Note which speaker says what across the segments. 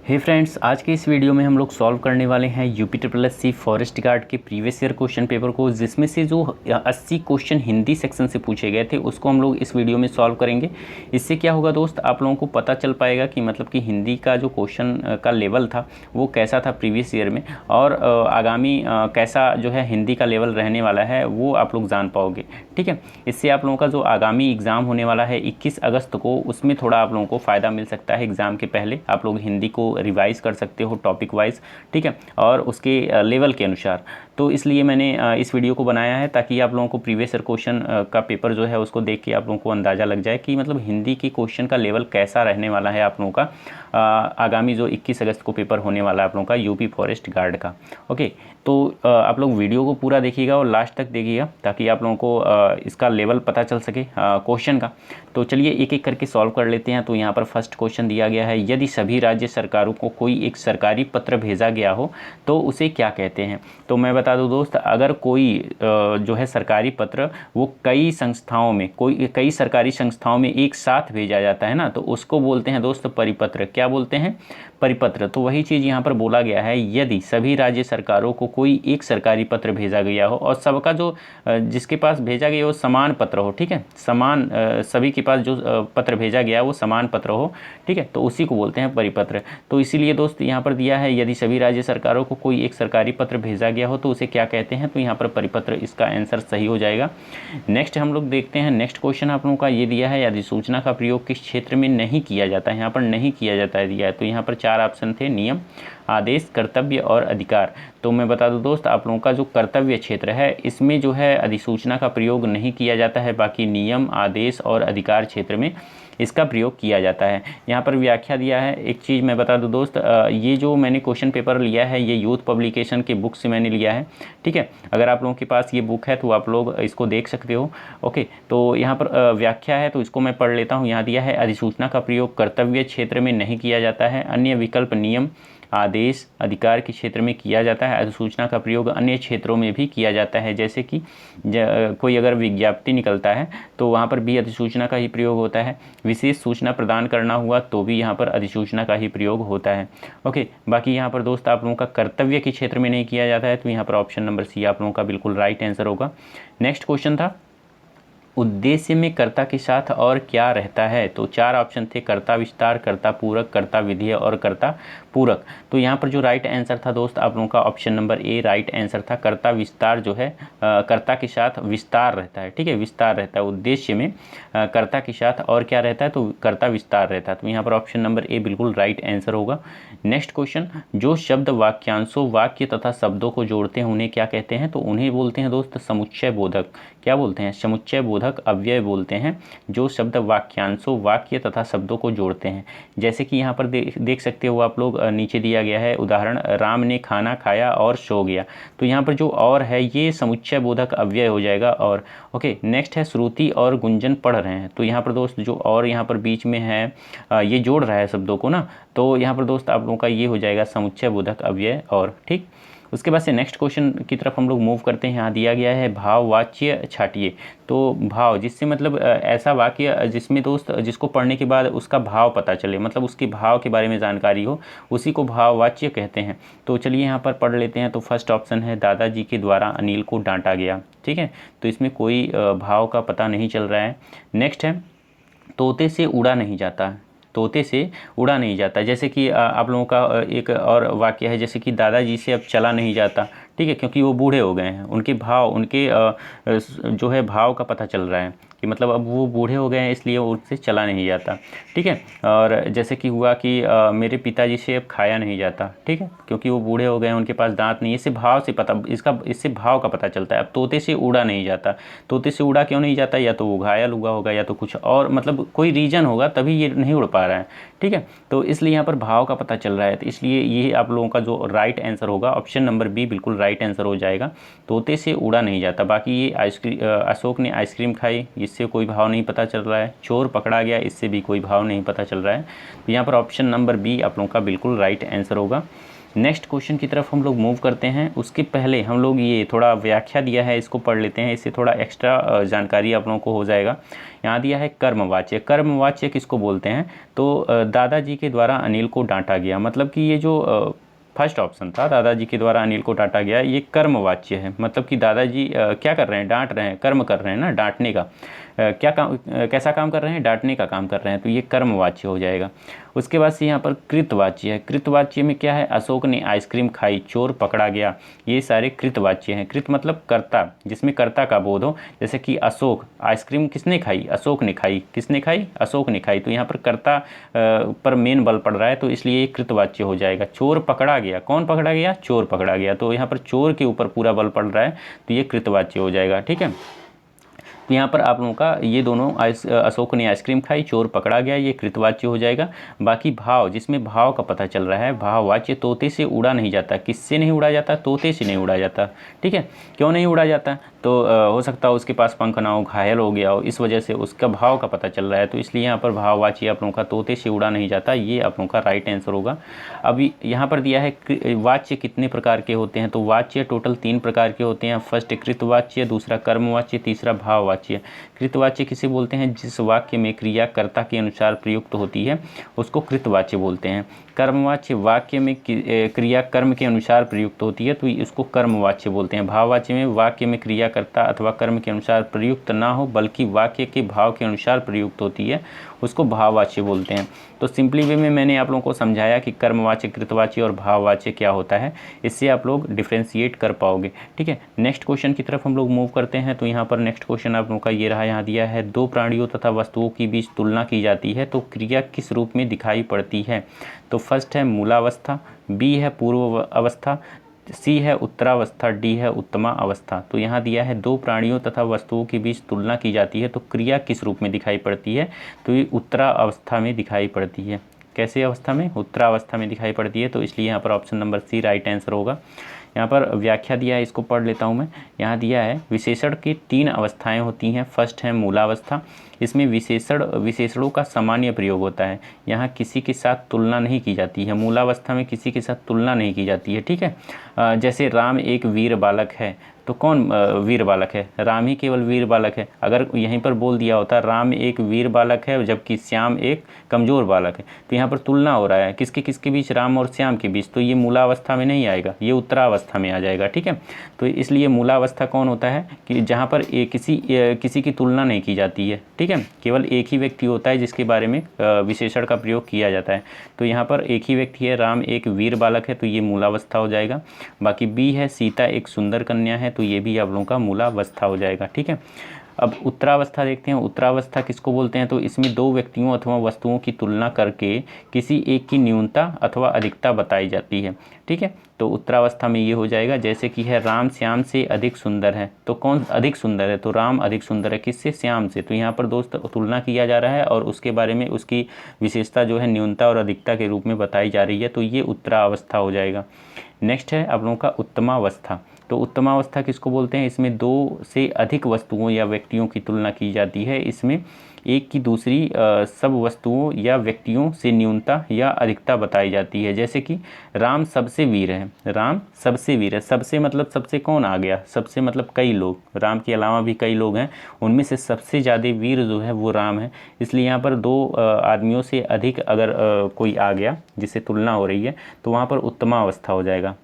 Speaker 1: हे friends, आज के इस वीडियो में हम लोग सॉल्व करने वाले हैं UP triple S C forest guard के प्रीवियस ईयर क्वेश्चन पेपर को, जिसमें से जो 80 क्वेश्चन हिंदी सेक्शन से पूछे गए थे उसको हम लोग इस वीडियो में सॉल्व करेंगे। इससे क्या होगा दोस्त, आप लोगों को पता चल पाएगा कि मतलब कि हिंदी का जो क्वेश्चन का लेवल था वो कैसा था प्रीवियस ईयर में, और आगामी कैसा जो है हिंदी का लेवल रहने वाला है वो आप लोग जान पाओगे। ठीक है, इससे आप लोगों का जो आगामी एग्ज़ाम होने वाला है 21 अगस्त को, उसमें थोड़ा आप लोगों को फ़ायदा मिल सकता है। एग्ज़ाम के पहले आप लोग हिंदी को रिवाइज़ कर सकते हो टॉपिक वाइज, ठीक है, और उसके लेवल के अनुसार। तो इसलिए मैंने इस वीडियो को बनाया है ताकि आप लोगों को प्रीवियस ईयर क्वेश्चन का पेपर जो है उसको देख के आप लोगों को अंदाज़ा लग जाए कि मतलब हिंदी की क्वेश्चन का लेवल कैसा रहने वाला है आप लोगों का आगामी जो 21 अगस्त को पेपर होने वाला है आप लोगों का यूपी फॉरेस्ट गार्ड का। ओके, तो आप लोग वीडियो को पूरा देखिएगा और लास्ट तक देखिएगा ताकि आप लोगों को इसका लेवल पता चल सके क्वेश्चन का। तो चलिए एक एक करके सॉल्व कर लेते हैं। तो यहाँ पर फर्स्ट क्वेश्चन दिया गया है, यदि सभी राज्य सरकारों को कोई एक सरकारी पत्र भेजा गया हो तो उसे क्या कहते हैं। तो मैं बता दूं दोस्त, अगर कोई जो है सरकारी पत्र वो कई संस्थाओं में, कई सरकारी संस्थाओं में एक साथ भेजा जाता है ना, तो उसको बोलते हैं दोस्त परिपत्र। क्या बोलते हैं? परिपत्र। तो वही चीज़ यहाँ पर बोला गया है, यदि सभी राज्य सरकारों को कोई एक सरकारी पत्र भेजा गया हो और सबका जो जिसके पास भेजा गया हो समान पत्र हो, ठीक है, समान सभी के पास जो पत्र भेजा गया वो समान पत्र हो, ठीक है, तो उसी को बोलते हैं परिपत्र। तो इसीलिए दोस्त यहाँ पर दिया है, यदि सभी राज्य सरकारों को कोई एक सरकारी पत्र भेजा गया हो तो उसे क्या कहते हैं, तो यहाँ पर परिपत्र इसका आंसर सही हो जाएगा। नेक्स्ट हम लोग देखते हैं, नेक्स्ट क्वेश्चन आप लोगों का ये दिया है, अधिसूचना का प्रयोग किस क्षेत्र में नहीं किया जाता है। यहाँ पर नहीं किया जाता है दिया है, तो यहाँ पर 4 ऑप्शन थे, नियम, आदेश, कर्तव्य और अधिकार। तो मैं बता दूं दोस्त, आप लोगों का जो कर्तव्य क्षेत्र है इसमें जो है अधिसूचना का प्रयोग नहीं किया जाता है, बाकी नियम, आदेश और अधिकार क्षेत्र में इसका प्रयोग किया जाता है। यहाँ पर व्याख्या दिया है। एक चीज़ मैं बता दूं दोस्त, ये जो मैंने क्वेश्चन पेपर लिया है ये यूथ पब्लिकेशन के बुक से मैंने लिया है, ठीक है। अगर आप लोगों के पास ये बुक है तो आप लोग इसको देख सकते हो। ओके, तो यहाँ पर व्याख्या है तो इसको मैं पढ़ लेता हूँ। यहाँ दिया है, अधिसूचना का प्रयोग कर्तव्य क्षेत्र में नहीं किया जाता है, अन्य विकल्प नियम, आदेश, अधिकार के क्षेत्र में किया जाता है। अधिसूचना का प्रयोग अन्य क्षेत्रों में भी किया जाता है, जैसे कि कोई अगर विज्ञप्ति निकलता है तो वहाँ पर भी अधिसूचना का ही प्रयोग होता है। विशेष सूचना प्रदान करना हुआ तो भी यहाँ पर अधिसूचना का ही प्रयोग होता है। ओके, बाकी यहाँ पर दोस्त आप लोगों का कर्तव्य के क्षेत्र में नहीं किया जाता है, तो यहाँ पर ऑप्शन नंबर सी आप लोगों का बिल्कुल राइट आंसर होगा। नेक्स्ट क्वेश्चन था, उद्देश्य में कर्ता के साथ और क्या रहता है। तो 4 ऑप्शन थे, कर्ता विस्तार, कर्ता पूरक, कर्ता विधेय और कर्ता पूरक। तो यहाँ पर जो राइट आंसर था दोस्त आप लोगों का option number A right answer था। कर्ता विस्तार जो है कर्ता के साथ विस्तार रहता है, ठीक है, विस्तार रहता है। उद्देश्य में कर्ता के साथ और क्या रहता है, तो कर्ता विस्तार रहता है। तो यहाँ पर ऑप्शन नंबर ए बिल्कुल राइट आंसर होगा। नेक्स्ट क्वेश्चन, जो शब्द वाक्यांशों, वाक्य तथा शब्दों को जोड़ते हैं उन्हें क्या कहते हैं। तो उन्हें बोलते हैं दोस्त समुच्चय बोधक। क्या बोलते हैं? समुच्चय बोधक अव्यय बोलते हैं जो शब्द वाक्यांशों, वाक्य तथा शब्दों को जोड़ते हैं। जैसे कि यहाँ पर देख सकते हो आप लोग, नीचे दिया गया है उदाहरण, राम ने खाना खाया और सो गया। तो यहाँ पर जो और है ये समुच्चय बोधक अव्यय हो जाएगा। और ओके, नेक्स्ट है, श्रुति और गुंजन पढ़ रहे हैं। तो यहाँ पर दोस्त जो और यहाँ पर बीच में है ये जोड़ रहा है शब्दों को ना, तो यहाँ पर दोस्त आप लोगों का ये हो जाएगा समुच्चय बोधक अव्यय। और ठीक, उसके बाद से नेक्स्ट क्वेश्चन की तरफ हम लोग मूव करते हैं। यहाँ दिया गया है, भाववाच्य छाटिए। तो भाव, जिससे मतलब ऐसा वाक्य जिसमें दोस्त जिसको पढ़ने के बाद उसका भाव पता चले, मतलब उसके भाव के बारे में जानकारी हो, उसी को भाववाच्य कहते हैं। तो चलिए यहाँ पर पढ़ लेते हैं। तो फर्स्ट ऑप्शन है, दादाजी के द्वारा अनिल को डांटा गया, ठीक है, तो इसमें कोई भाव का पता नहीं चल रहा है। नेक्स्ट है, तोते से उड़ा नहीं जाता। तोते से उड़ा नहीं जाता, जैसे कि आप लोगों का एक और वाक्य है, जैसे कि दादाजी से अब चला नहीं जाता, ठीक है, क्योंकि वो बूढ़े हो गए हैं। उनके भाव, उनके जो है भाव का पता चल रहा है कि मतलब अब वो बूढ़े हो गए हैं इसलिए उनसे चला नहीं जाता, ठीक है। और जैसे कि हुआ कि मेरे पिताजी से अब खाया नहीं जाता, ठीक है, क्योंकि वो बूढ़े हो गए हैं, उनके पास दांत नहीं है। इससे भाव से पता, इससे भाव का पता चलता है। अब तोते से उड़ा नहीं जाता, तोते से उड़ा क्यों नहीं जाता, या तो वो घायल हुआ होगा या तो कुछ और, मतलब कोई रीजन होगा तभी ये नहीं उड़ पा रहा है, ठीक है। तो इसलिए यहाँ पर भाव का पता चल रहा है, तो इसलिए ये आप लोगों का जो राइट आंसर होगा ऑप्शन नंबर बी बिल्कुल राइट आंसर हो जाएगा। तोते से उड़ा नहीं जाता। बाकी ये अशोक ने आइसक्रीम खाई, इससे कोई भाव नहीं पता चल रहा है। चोर पकड़ा गया, इससे भी कोई भाव नहीं पता चल रहा है। तो यहाँ पर ऑप्शन नंबर बी आप लोगों का बिल्कुल राइट आंसर होगा। नेक्स्ट क्वेश्चन की तरफ हम लोग मूव करते हैं। उसके पहले हम लोग ये थोड़ा व्याख्या दिया है, इसको पढ़ लेते हैं, इससे थोड़ा एक्स्ट्रा जानकारी आप लोगों को हो जाएगा। यहाँ दिया है कर्मवाच्य। कर्मवाच्य किसको बोलते हैं? तो दादाजी के द्वारा अनिल को डांटा गया, मतलब कि ये जो फर्स्ट ऑप्शन था, दादाजी के द्वारा अनिल को डांटा गया, ये कर्मवाच्य है। मतलब कि दादाजी क्या कर रहे हैं? डांट रहे हैं, कर्म कर रहे हैं ना, डांटने का। क्या काम, कैसा काम कर रहे हैं? डांटने का काम कर रहे हैं, तो ये कर्मवाच्य हो जाएगा। उसके बाद से यहाँ पर कृतवाच्य है। कृतवाच्य में क्या है? अशोक ने आइसक्रीम खाई, चोर पकड़ा गया, ये सारे कृतवाच्य हैं। कृत मतलब कर्ता, जिसमें कर्ता का बोध हो। जैसे कि अशोक, आइसक्रीम किसने खाई? अशोक ने खाई। किसने खाई? अशोक ने खाई। तो यहाँ पर कर्ता पर मेन बल पड़ रहा है, तो इसलिए ये कृतवाच्य हो जाएगा। चोर पकड़ा गया, कौन पकड़ा गया? चोर पकड़ा गया, तो यहाँ पर चोर के ऊपर पूरा बल पड़ रहा है, तो ये कृतवाच्य हो जाएगा। ठीक है, तो यहाँ पर आप लोगों का ये दोनों अशोक ने आइसक्रीम खाई, चोर पकड़ा गया, ये कृतवाच्य हो जाएगा। बाकी भाव, जिसमें भाव का पता चल रहा है, भाववाच्य। तोते से उड़ा नहीं जाता, किससे नहीं उड़ा जाता? तोते से नहीं उड़ा जाता। ठीक है, क्यों नहीं उड़ा जाता? तो हो सकता है उसके पास पंख ना हो, घायल हो गया हो, इस वजह से उसका भाव का पता चल रहा है, तो इसलिए यहाँ पर भाववाच्य आप लोगों का तोते से उड़ा नहीं जाता, ये आप लोगों का राइट आंसर होगा। अभी यहाँ पर दिया है वाच्य कितने प्रकार के होते हैं, तो वाच्य टोटल 3 प्रकार के होते हैं। फर्स्ट कृतवाच्य, दूसरा कर्मवाच्य, तीसरा भाववाच्य। कृतवाच्य किसे बोलते हैं? जिस वाक्य में क्रिया कर्ता के अनुसार प्रयुक्त होती है, उसको कृतवाच्य बोलते हैं। कर्मवाच्य वाक्य में क्रिया कर्म के अनुसार प्रयुक्त होती है, तो इसको कर्मवाच्य बोलते हैं। भाववाच्य में वाक्य में क्रिया कर्ता अथवा कर्म के अनुसार प्रयुक्त ना हो, बल्कि वाक्य के भाव के अनुसार प्रयुक्त होती है, उसको भाववाच्य बोलते हैं। तो सिंपली वे में मैंने आप लोगों को समझाया कि कर्मवाच्य, कृतवाच्य और भाववाच्य क्या होता है, इससे आप लोग डिफ्रेंशिएट कर पाओगे। ठीक है, नेक्स्ट क्वेश्चन की तरफ हम लोग मूव करते हैं। तो यहाँ पर नेक्स्ट क्वेश्चन आप लोगों का ये रहा, यहाँ दिया है 2 प्राणियों तथा वस्तुओं के बीच तुलना की जाती है, तो क्रिया किस रूप में दिखाई पड़ती है? तो फर्स्ट है मूलावस्था, बी है पूर्व अवस्था, सी है उत्तरावस्था, डी है उत्तमा अवस्था। तो यहाँ दिया है 2 प्राणियों तथा वस्तुओं के बीच तुलना की जाती है, तो क्रिया किस रूप में दिखाई पड़ती है? तो ये उत्तरावस्था में दिखाई पड़ती है। कैसे अवस्था में? उत्तरावस्था में दिखाई पड़ती है, तो इसलिए यहाँ पर option number C right answer होगा। यहाँ पर व्याख्या दिया है, इसको पढ़ लेता हूँ मैं। यहाँ दिया है विशेषण की 3 अवस्थाएं होती हैं। फर्स्ट है मूलावस्था, इसमें विशेषणों का सामान्य प्रयोग होता है, यहाँ किसी के साथ तुलना नहीं की जाती है। मूलावस्था में किसी के साथ तुलना नहीं की जाती है। ठीक है, जैसे राम एक वीर बालक है, तो कौन वीर बालक है? राम ही केवल वीर बालक है। अगर यहीं पर बोल दिया होता राम एक वीर बालक है जबकि श्याम एक कमज़ोर बालक है, तो यहाँ पर तुलना हो रहा है किसके किसके बीच? राम और श्याम के बीच, तो ये मूलावस्था में नहीं आएगा, ये उत्तरावस्था में आ जाएगा। ठीक है, तो इसलिए मूलावस्था कौन होता है कि जहाँ पर किसी की तुलना नहीं की जाती है। ठीक है, केवल एक ही व्यक्ति होता है जिसके बारे में विशेषण का प्रयोग किया जाता है, तो यहाँ पर एक ही व्यक्ति है, राम एक वीर बालक है, तो ये मूलावस्था हो जाएगा। बाकी बी है सीता एक सुंदर कन्या है, तो ये भी आप लोगों का मूलावस्था हो जाएगा। ठीक है, अब उत्तरावस्था देखते हैं। उत्तरावस्था किसको बोलते हैं? तो इसमें 2 व्यक्तियों अथवा वस्तुओं की तुलना करके किसी एक की न्यूनता अथवा अधिकता बताई जाती है। ठीक है, तो उत्तरावस्था में ये हो जाएगा। जैसे कि है राम श्याम से अधिक सुंदर है, तो कौन अधिक सुंदर है? तो राम अधिक सुंदर है, किससे? श्याम से। तो यहाँ पर दोस्त तुलना किया जा रहा है और उसके बारे में उसकी विशेषता जो है न्यूनता और अधिकता के रूप में बताई जा रही है, तो ये उत्तरावस्था हो जाएगा। नेक्स्ट है आप लोगों का उत्तमावस्था। तो उत्तमावस्था किसको बोलते हैं? इसमें 2 से अधिक वस्तुओं या व्यक्तियों की तुलना की जाती है। इसमें एक की दूसरी सब वस्तुओं या व्यक्तियों से न्यूनता या अधिकता बताई जाती है। जैसे कि राम सबसे वीर है, राम सबसे वीर है। सबसे मतलब सबसे कौन आ गया? सबसे मतलब कई लोग, राम के अलावा भी कई लोग हैं, उनमें से सबसे ज़्यादा वीर जो है वो राम है। इसलिए यहाँ पर 2 आदमियों से अधिक अगर कोई आ गया जिससे तुलना हो रही है, तो वहाँ पर उत्तमावस्था हो जाएगा।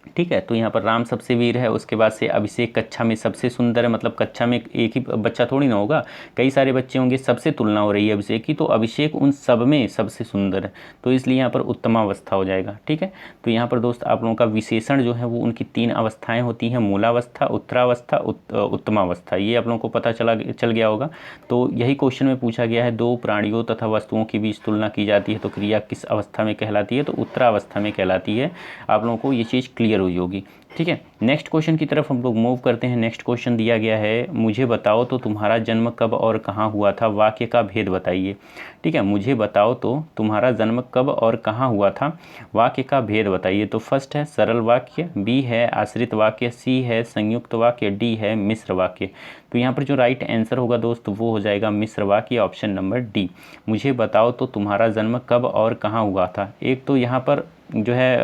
Speaker 1: ठीक है, तो यहाँ पर राम सबसे वीर है। उसके बाद से अभिषेक कक्षा में सबसे सुंदर है, मतलब कक्षा में एक ही बच्चा थोड़ी ना होगा, कई सारे बच्चे होंगे, सबसे तुलना हो रही है अभिषेक की, तो अभिषेक उन सब में सबसे सुंदर है, तो इसलिए यहाँ पर उत्तमावस्था हो जाएगा। ठीक है, तो यहाँ पर दोस्त आप लोगों का विशेषण जो है वो उनकी 3 अवस्थाएं होती हैं, मूलावस्था, उत्तरावस्था, उत्तमावस्था। ये आप लोगों को पता चल गया होगा। तो यही क्वेश्चन में पूछा गया है, 2 प्राणियों तथा वस्तुओं के बीच तुलना की जाती है, तो क्रिया किस अवस्था में कहलाती है? तो उत्तरावस्था में कहलाती है। आप लोगों को ये चीज़ क्लियर हुई होगी। ठीक है, नेक्स्ट क्वेश्चन की तरफ हम लोग मूव करते हैं। नेक्स्ट क्वेश्चन दिया गया है, मुझे बताओ तो तुम्हारा जन्म कब और कहाँ हुआ था, वाक्य का भेद बताइए। ठीक है, मुझे बताओ तो तुम्हारा जन्म कब और कहाँ हुआ था, वाक्य का भेद बताइए। तो फर्स्ट है सरल वाक्य, बी है आश्रित वाक्य, सी है संयुक्त वाक्य, डी है मिश्र वाक्य। तो यहाँ पर जो राइट आंसर होगा दोस्त वो हो जाएगा मिश्र वाक्य, ऑप्शन नंबर डी। मुझे बताओ तो तुम्हारा जन्म कब और कहाँ हुआ था। एक तो यहाँ पर जो है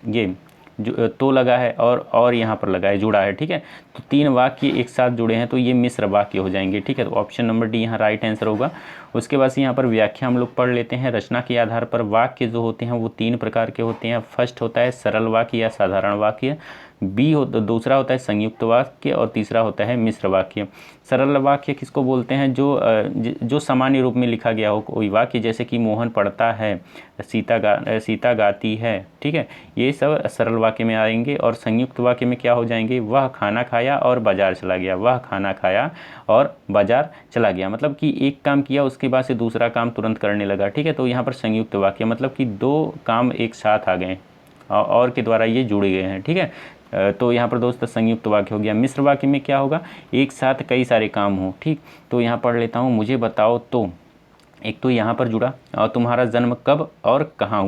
Speaker 1: ये जो तो लगा है और यहाँ पर लगा है, जुड़ा है, ठीक है। तो 3 वाक्य एक साथ जुड़े हैं तो ये मिश्र वाक्य हो जाएंगे, ठीक है। तो ऑप्शन नंबर डी यहाँ राइट आंसर होगा। उसके बाद से यहाँ पर व्याख्या हम लोग पढ़ लेते हैं। रचना के आधार पर वाक्य जो होते हैं वो 3 प्रकार के होते हैं। फर्स्ट होता है सरल वाक्य या साधारण वाक्य, दूसरा होता है संयुक्त वाक्य और तीसरा होता है मिश्र वाक्य। सरल वाक्य किसको बोलते हैं? जो सामान्य रूप में लिखा गया हो कोई वाक्य, जैसे कि मोहन पढ़ता है, सीता गाती है, ठीक है, ये सब सरल वाक्य में आएंगे। और संयुक्त वाक्य में क्या हो जाएंगे? वह खाना खाया और बाजार चला गया, वह खाना खाया और बाजार चला गया, मतलब कि एक काम किया उसके बाद से दूसरा काम तुरंत करने लगा, ठीक है। तो यहाँ पर संयुक्त वाक्य मतलब कि 2 काम एक साथ आ गए और के द्वारा ये जुड़े गए हैं, ठीक है। तो यहाँ पर दोस्त संयुक्त वाक्य हो गया। मिश्र वाक्य में क्या होगा? एक साथ कई सारे काम हो, ठीक। तो यहाँ पढ़ लेता हूँ। मुझे बताओ तो, एक तो यहाँ पर जुड़ा, और तुम्हारा जन्म कब और कहाँ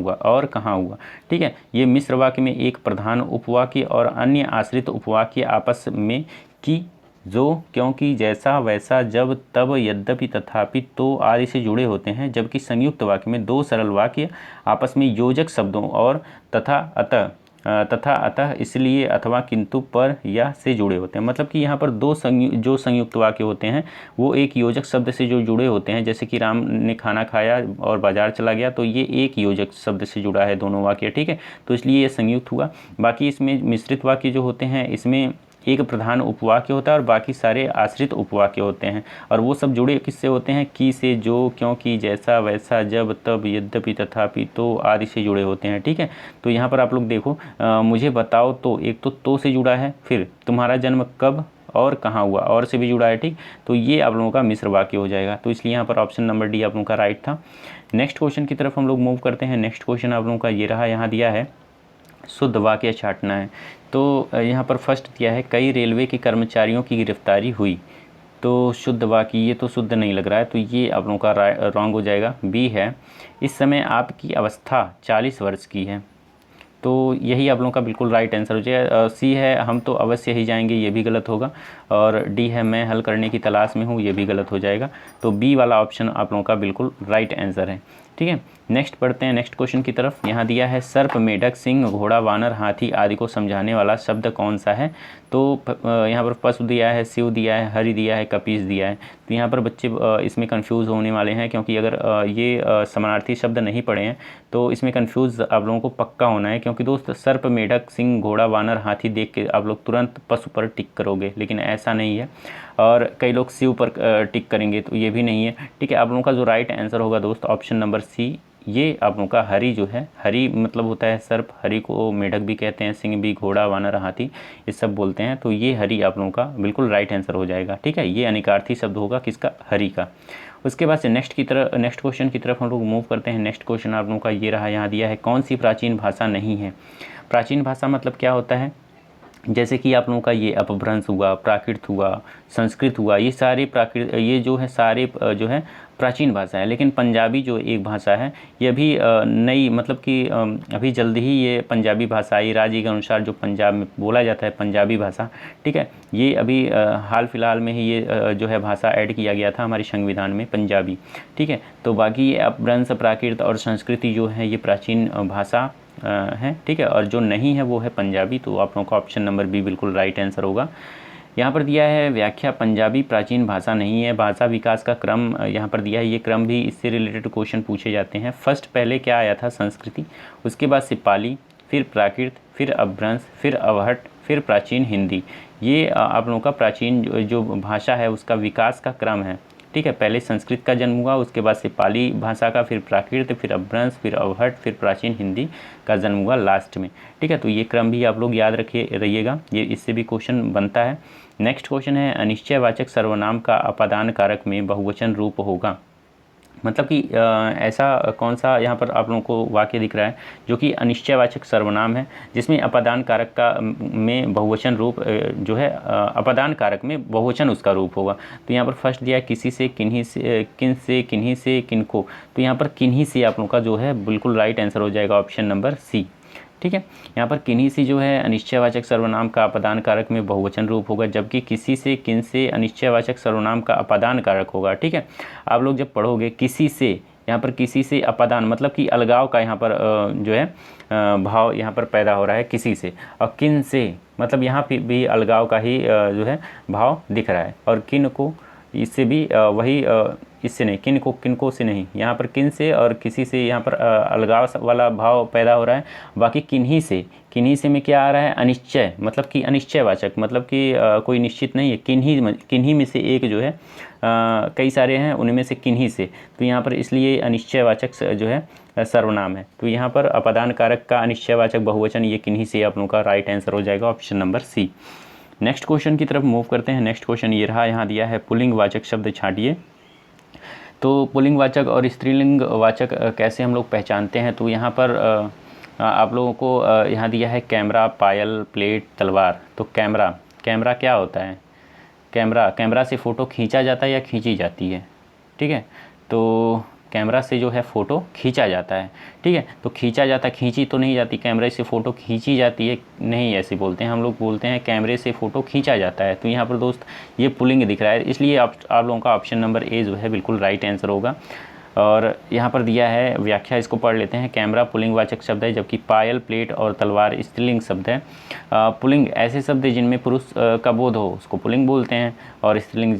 Speaker 1: हुआ, ठीक है। ये मिश्र वाक्य में एक प्रधान उपवाक्य और अन्य आश्रित उपवाक्य आपस में कि, जो, क्योंकि, जैसा, वैसा, जब, तब, यद्यपि, तथापि, तो आदि से जुड़े होते हैं। जबकि संयुक्त वाक्य में 2 सरल वाक्य आपस में योजक शब्दों और तथा, अतः, इसलिए, अथवा, किंतु, पर, या से जुड़े होते हैं। मतलब कि यहाँ पर जो संयुक्त वाक्य होते हैं वो एक योजक शब्द से जो जुड़े होते हैं, जैसे कि राम ने खाना खाया और बाजार चला गया, तो ये एक योजक शब्द से जुड़ा है दोनों वाक्य, ठीक है। तो इसलिए ये संयुक्त हुआ। बाकी इसमें मिश्रित वाक्य जो होते हैं इसमें एक प्रधान उपवाक्य होता है और बाकी सारे आश्रित उपवाक्य होते हैं। और वो सब जुड़े किससे होते हैं? की से, जो, क्योंकि, जैसा, वैसा, जब, तब, यद्यपि, तथापि, तो आदि से जुड़े होते हैं, ठीक है। तो यहाँ पर आप लोग देखो, मुझे बताओ तो, एक तो से जुड़ा है, फिर तुम्हारा जन्म कब और कहाँ हुआ, और से भी जुड़ा है, ठीक। तो ये आप लोगों का मिश्र वाक्य हो जाएगा। तो इसलिए यहाँ पर ऑप्शन नंबर डी आप लोगों का राइट था। नेक्स्ट क्वेश्चन की तरफ हम लोग मूव करते हैं। नेक्स्ट क्वेश्चन आप लोगों का ये रहा, यहाँ दिया है शुद्ध वाक्य छांटना है। तो यहाँ पर फर्स्ट दिया है, कई रेलवे के कर्मचारियों की गिरफ्तारी हुई। तो शुद्ध वाक्य, ये तो शुद्ध नहीं लग रहा है, तो ये आप लोगों का रॉन्ग हो जाएगा। बी है, इस समय आपकी अवस्था 40 वर्ष की है। तो यही आप लोगों का बिल्कुल राइट आंसर हो जाएगा। सी है, हम तो अवश्य ही जाएंगे, ये भी गलत होगा। और डी है, मैं हल करने की तलाश में हूँ, ये भी गलत हो जाएगा। तो बी वाला ऑप्शन आप लोगों का बिल्कुल राइट आंसर है, ठीक है। नेक्स्ट पढ़ते हैं नेक्स्ट क्वेश्चन की तरफ। यहाँ दिया है सर्प, मेढक, सिंह, घोड़ा, वानर, हाथी आदि को समझाने वाला शब्द कौन सा है? तो यहाँ पर पशु दिया है, शिव दिया है, हरि दिया है, कपीस दिया है। तो यहाँ पर बच्चे इसमें कंफ्यूज होने वाले हैं, क्योंकि अगर ये समानार्थी शब्द नहीं पढ़े हैं तो इसमें कंफ्यूज आप लोगों को पक्का होना है। क्योंकि दोस्त सर्प, मेढक, सिंह, घोड़ा, वानर, हाथी देख के आप लोग तुरंत पशु पर टिक करोगे, लेकिन ऐसा नहीं है। और कई लोग शिव पर टिक करेंगे, तो ये भी नहीं है, ठीक है। आप लोगों का जो राइट आंसर होगा दोस्त ऑप्शन नंबर सी, ये आप लोगों का हरि जो है, हरि मतलब होता है सर्प, हरि को मेढक भी कहते हैं, सिंह भी, घोड़ा, वानर, हाथी, ये सब बोलते हैं। तो ये हरि आप लोगों का बिल्कुल राइट आंसर हो जाएगा, ठीक है। ये अनिकार्थी शब्द होगा किसका? हरि का। उसके बाद से नेक्स्ट क्वेश्चन की तरफ हम लोग मूव करते हैं। नेक्स्ट क्वेश्चन आप लोगों का ये रहा, यहाँ दिया है कौन सी प्राचीन भाषा नहीं है? प्राचीन भाषा मतलब क्या होता है? जैसे कि आप लोगों का ये अपभ्रंश हुआ, प्राकृत हुआ, संस्कृत हुआ, ये सारे ये जो है सारे जो है प्राचीन भाषा है। लेकिन पंजाबी जो एक भाषा है ये अभी नई, मतलब कि अभी जल्दी ही ये पंजाबी भाषा आई। राज्य के अनुसार जो पंजाब में बोला जाता है पंजाबी भाषा, ठीक है, ये अभी हाल फिलहाल में ही ये जो है भाषा ऐड किया गया था हमारे संविधान में, पंजाबी, ठीक है। तो बाकी ये अपभ्रंश, प्राकृत और संस्कृति जो है ये प्राचीन भाषा है, ठीक है। और जो नहीं है वो है पंजाबी। तो आप लोगों का ऑप्शन नंबर बी बिल्कुल राइट आंसर होगा। यहाँ पर दिया है व्याख्या, पंजाबी प्राचीन भाषा नहीं है। भाषा विकास का क्रम यहाँ पर दिया है, ये क्रम भी इससे रिलेटेड क्वेश्चन पूछे जाते हैं। फर्स्ट पहले क्या आया था? संस्कृति, उसके बाद से पाली, फिर प्राकृत, फिर अपभ्रंश, फिर अवहट, फिर प्राचीन हिंदी। ये आप लोगों का प्राचीन जो भाषा है उसका विकास का क्रम है, ठीक है। पहले संस्कृत का जन्म हुआ, उसके बाद से पाली भाषा का, फिर प्राकृत, फिर अपभ्रंश, फिर अवहट, फिर प्राचीन हिंदी का जन्म हुआ लास्ट में, ठीक है। तो ये क्रम भी आप लोग याद रहिएगा, ये इससे भी क्वेश्चन बनता है। नेक्स्ट क्वेश्चन है अनिश्चयवाचक सर्वनाम का अपादान कारक में बहुवचन रूप होगा। मतलब कि ऐसा कौन सा यहाँ पर आप लोगों को वाक्य दिख रहा है जो कि अनिश्चयवाचक सर्वनाम है, जिसमें अपादान कारक का में बहुवचन रूप जो है अपादान कारक में बहुवचन उसका रूप होगा। तो यहाँ पर फर्स्ट दिया है किसी से, किन्हीं से, किन से, किन्हीं से, किनको। तो यहाँ पर किन्हीं से आप लोगों का जो है बिल्कुल राइट आंसर हो जाएगा ऑप्शन नंबर सी, ठीक है। यहाँ पर किन्हीं से जो है अनिश्चयवाचक सर्वनाम का अपादान कारक में बहुवचन रूप होगा, जबकि किसी से, किन से अनिश्चयवाचक सर्वनाम का अपादान कारक होगा, ठीक है। आप लोग जब पढ़ोगे किसी से यहाँ पर किसी से अपादान मतलब कि अलगाव का यहाँ पर जो है भाव यहाँ पर पैदा हो रहा है किसी से, और किन से मतलब यहाँ पे भी अलगाव का ही जो है भाव दिख रहा है, और किन को इससे भी वही इससे नहीं, किन को से नहीं, यहाँ पर किन से और किसी से यहाँ पर अलगाव वाला भाव पैदा हो रहा है। बाकी किन्हीं से में क्या आ रहा है, अनिश्चय मतलब कि अनिश्चयवाचक मतलब कि कोई निश्चित नहीं है, किन्हीं में से एक जो है कई सारे हैं उनमें से किन्हीं से, तो यहाँ पर इसलिए अनिश्चयवाचक जो है सर्वनाम है। तो यहाँ पर अपादान कारक का अनिश्चयवाचक बहुवचन ये किन्हीं से आप लोगों का राइट आंसर हो जाएगा, option number C. Next question की तरफ मूव करते हैं। नेक्स्ट क्वेश्चन ये रहा, यहाँ दिया है पुल्लिंग वाचक शब्द छांटिए। तो पुल्लिंग वाचक और स्त्रीलिंग वाचक कैसे हम लोग पहचानते हैं, तो यहाँ पर आप लोगों को यहाँ दिया है कैमरा, पायल, प्लेट, तलवार। तो कैमरा क्या होता है, कैमरा से फ़ोटो खींचा जाता है या खींची जाती है, ठीक है। तो कैमरा से जो है फ़ोटो खींचा जाता है, ठीक है। तो खींचा जाता है, खींची तो नहीं जाती, कैमरे से फ़ोटो खींची जाती है नहीं, ऐसे बोलते हैं हम लोग, बोलते हैं कैमरे से फ़ोटो खींचा जाता है। तो यहाँ पर दोस्त ये पुल्लिंग दिख रहा है, इसलिए आप लोगों का ऑप्शन नंबर ए जो है बिल्कुल राइट आंसर होगा। और यहाँ पर दिया है व्याख्या, इसको पढ़ लेते हैं। कैमरा पुल्लिंग वाचक शब्द है, जबकि पायल, प्लेट और तलवार स्त्रीलिंग शब्द है। पुल्लिंग ऐसे शब्द जिनमें पुरुष का बोध हो उसको पुल्लिंग बोलते हैं, और स्त्रीलिंग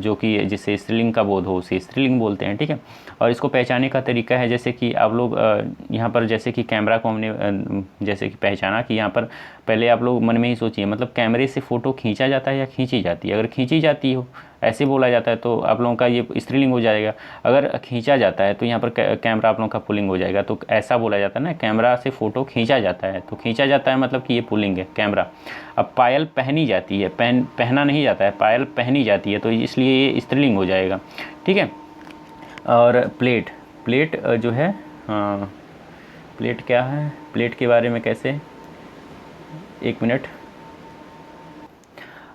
Speaker 1: जो कि जिससे स्त्रीलिंग का बोध हो उसे स्त्रीलिंग बोलते हैं, ठीक है। और इसको पहचानने का तरीका है, जैसे कि आप लोग यहाँ पर जैसे कि कैमरा को हमने जैसे कि पहचाना कि यहाँ पर पहले आप लोग मन में ही सोचिए, मतलब कैमरे से फ़ोटो खींचा जाता है या खींची जाती है। अगर खींची जाती हो ऐसे बोला जाता है तो आप लोगों का ये स्त्रीलिंग हो जाएगा। अगर खींचा जाता है तो यहाँ पर कैमरा आप लोगों का पुल्लिंग हो जाएगा। तो ऐसा बोला जाता है ना, कैमरा से फ़ोटो खींचा जाता है, तो खींचा जाता है मतलब कि ये पुल्लिंग है कैमरा। अब पायल पहनी जाती है, पहना नहीं जाता है, पायल पहनी जाती है, तो इसलिए ये स्त्रीलिंग हो जाएगा, ठीक है। और प्लेट जो है, प्लेट क्या है, प्लेट के बारे में कैसे, एक मिनट।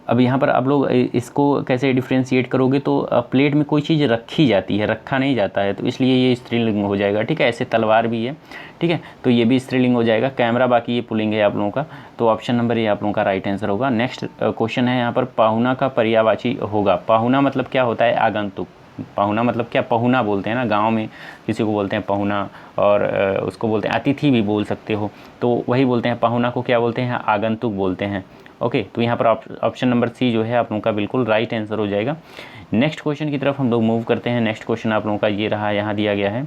Speaker 1: अब यहाँ पर आप लोग इसको कैसे डिफ्रेंशिएट करोगे, तो प्लेट में कोई चीज़ रखी जाती है, रखा नहीं जाता है, तो इसलिए ये स्त्रीलिंग हो जाएगा, ठीक है। ऐसे तलवार भी है, ठीक है, तो ये भी स्त्रीलिंग हो जाएगा। कैमरा बाकी ये पुल्लिंग है आप लोगों का, तो ऑप्शन नंबर ये आप लोगों का राइट आंसर होगा। नेक्स्ट क्वेश्चन है यहाँ पर, पाहुना का पर्यायवाची होगा। पाहुना मतलब क्या होता है, आगंतुक। पाहुना मतलब क्या, पहुना बोलते हैं ना गांव में, किसी को बोलते हैं पहुना, और उसको बोलते हैं अतिथि भी बोल सकते हो, तो वही बोलते हैं पाहुना को क्या बोलते हैं, आगंतुक बोलते हैं, ओके। तो यहाँ पर ऑप्शन नंबर सी जो है आप लोगों का बिल्कुल राइट आंसर हो जाएगा। नेक्स्ट क्वेश्चन की तरफ हम लोग मूव करते हैं। नेक्स्ट क्वेश्चन आप लोगों का ये रहा, यहाँ दिया गया है,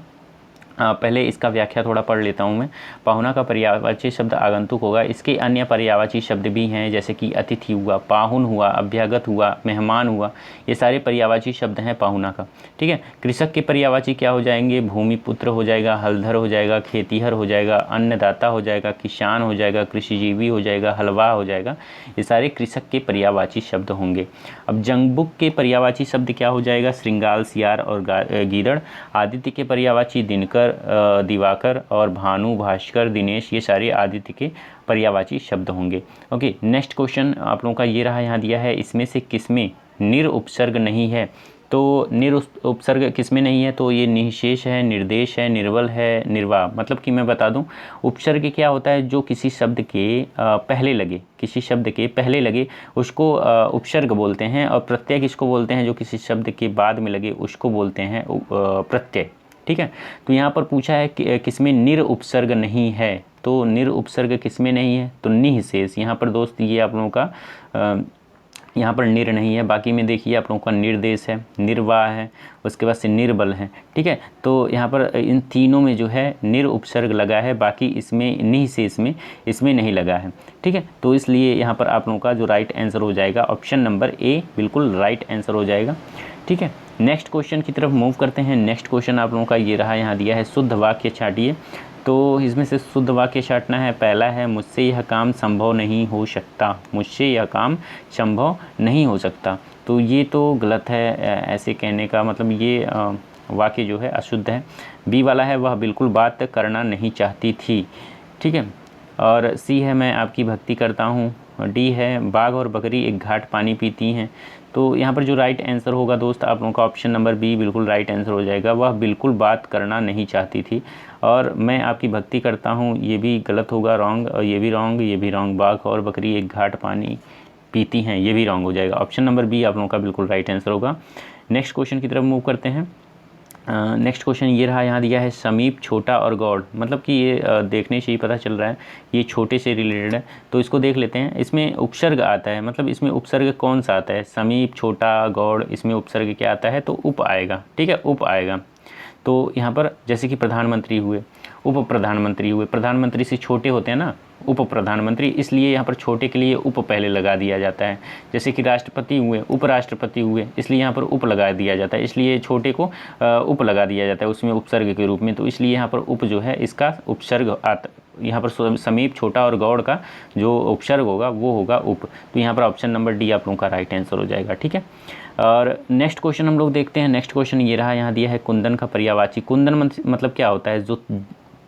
Speaker 1: पहले इसका व्याख्या थोड़ा पढ़ लेता हूँ मैं। पाहुना का पर्यायवाची शब्द आगंतुक होगा। इसके अन्य पर्यायवाची शब्द भी हैं, जैसे कि अतिथि हुआ, पाहुन हुआ, अभ्यागत हुआ, मेहमान हुआ, ये सारे पर्यायवाची शब्द हैं पाहुना का, ठीक है। कृषक के पर्यायवाची क्या हो जाएंगे, भूमिपुत्र हो जाएगा, हलधर हो जाएगा, खेतीहर हो जाएगा, अन्नदाता हो जाएगा, किसान हो जाएगा, कृषिजीवी हो जाएगा, हलवा हो जाएगा, ये सारे कृषक के पर्यायवाची शब्द होंगे। अब जंगबुक के पर्यायवाची शब्द क्या हो जाएगा, श्रृंगाल, सियार और गीदड़। आदित्य के पर्यायवाची दिनकर, दिवाकर और भानु, भास्कर, दिनेश, ये सारे आदित्य के पर्यायवाची शब्द होंगे, ओके। नेक्स्ट क्वेश्चन आप लोगों का ये रहा, यहाँ दिया है, इसमें से किसमें निर उपसर्ग नहीं है। तो निर उपसर्ग किसमें नहीं है, तो ये निःशेष है, निर्देश है, निर्बल है, निर्वाह। मतलब कि मैं बता दूं, उपसर्ग क्या होता है, जो किसी शब्द के पहले लगे, किसी शब्द के पहले लगे उसको उपसर्ग बोलते हैं, और प्रत्यय किसको बोलते हैं, जो किसी शब्द के बाद में लगे उसको बोलते हैं प्रत्यय, ठीक है। तो यहाँ पर पूछा है कि किसमें निर उपसर्ग नहीं है, तो निर उपसर्ग किसमें नहीं है, तो निःशेष। यहाँ पर दोस्त ये आप लोगों का यहाँ पर निर नहीं है, बाकी में देखिए आप लोगों का निर्देश है, निर्वाह है, उसके बाद से निर्बल है, ठीक है। तो यहाँ पर इन तीनों में जो है निर उपसर्ग लगा है, बाकी इसमें निःशेष में इसमें नहीं लगा है, ठीक है। तो इसलिए यहाँ पर आप लोगों का जो राइट आंसर हो जाएगा ऑप्शन नंबर ए बिल्कुल राइट आंसर हो जाएगा, ठीक है। नेक्स्ट क्वेश्चन की तरफ मूव करते हैं। नेक्स्ट क्वेश्चन आप लोगों का ये रहा, यहाँ दिया है, शुद्ध वाक्य छांटिए। तो इसमें से शुद्ध वाक्य छांटना है। पहला है, मुझसे यह काम संभव नहीं हो सकता, मुझसे यह काम संभव नहीं हो सकता। तो ये तो गलत है, ऐसे कहने का मतलब ये वाक्य जो है अशुद्ध है। बी वाला है, वह बिल्कुल बात करना नहीं चाहती थी, ठीक है। और सी है, मैं आपकी भक्ति करता हूँ। डी है, बाघ और बकरी एक घाट पानी पीती हैं। तो यहाँ पर जो राइट आंसर होगा दोस्त आप लोगों का ऑप्शन नंबर बी बिल्कुल राइट आंसर हो जाएगा, वह बिल्कुल बात करना नहीं चाहती थी। और मैं आपकी भक्ति करता हूँ, ये भी गलत होगा, रॉन्ग, और ये भी रॉन्ग, ये भी रॉन्ग। बाघ और बकरी एक घाट पानी पीती हैं, ये भी रॉन्ग हो जाएगा। ऑप्शन नंबर बी आप लोगों का बिल्कुल राइट आंसर होगा। नेक्स्ट क्वेश्चन की तरफ मूव करते हैं। नेक्स्ट क्वेश्चन ये रहा, यहाँ दिया है समीप, छोटा और गौड़, मतलब कि ये देखने से ही पता चल रहा है ये छोटे से रिलेटेड है। तो इसको देख लेते हैं। इसमें उपसर्ग आता है, मतलब इसमें उपसर्ग कौन सा आता है? समीप, छोटा, गौड़, इसमें उपसर्ग क्या आता है? तो उप आएगा। ठीक है, उप आएगा। तो यहाँ पर जैसे कि प्रधानमंत्री हुए, उप प्रधानमंत्री हुए, प्रधानमंत्री से छोटे होते हैं ना उप प्रधानमंत्री, इसलिए यहाँ पर छोटे के लिए उप पहले लगा दिया जाता है। जैसे कि राष्ट्रपति हुए, उपराष्ट्रपति हुए, इसलिए यहाँ पर उप लगा दिया जाता है, इसलिए छोटे को उप लगा दिया जाता है उसमें उपसर्ग के रूप में। तो इसलिए यहाँ पर उप जो है इसका उपसर्ग यहाँ पर समीप, छोटा और गौड़ का जो उपसर्ग होगा वो होगा उप। तो यहाँ पर ऑप्शन नंबर डी आप लोगों का राइट आंसर हो जाएगा। ठीक है, और नेक्स्ट क्वेश्चन हम लोग देखते हैं। नेक्स्ट क्वेश्चन ये रहा, यहाँ दिया है कुंदन का पर्यायवाची। कुंदन मतलब क्या होता है? जो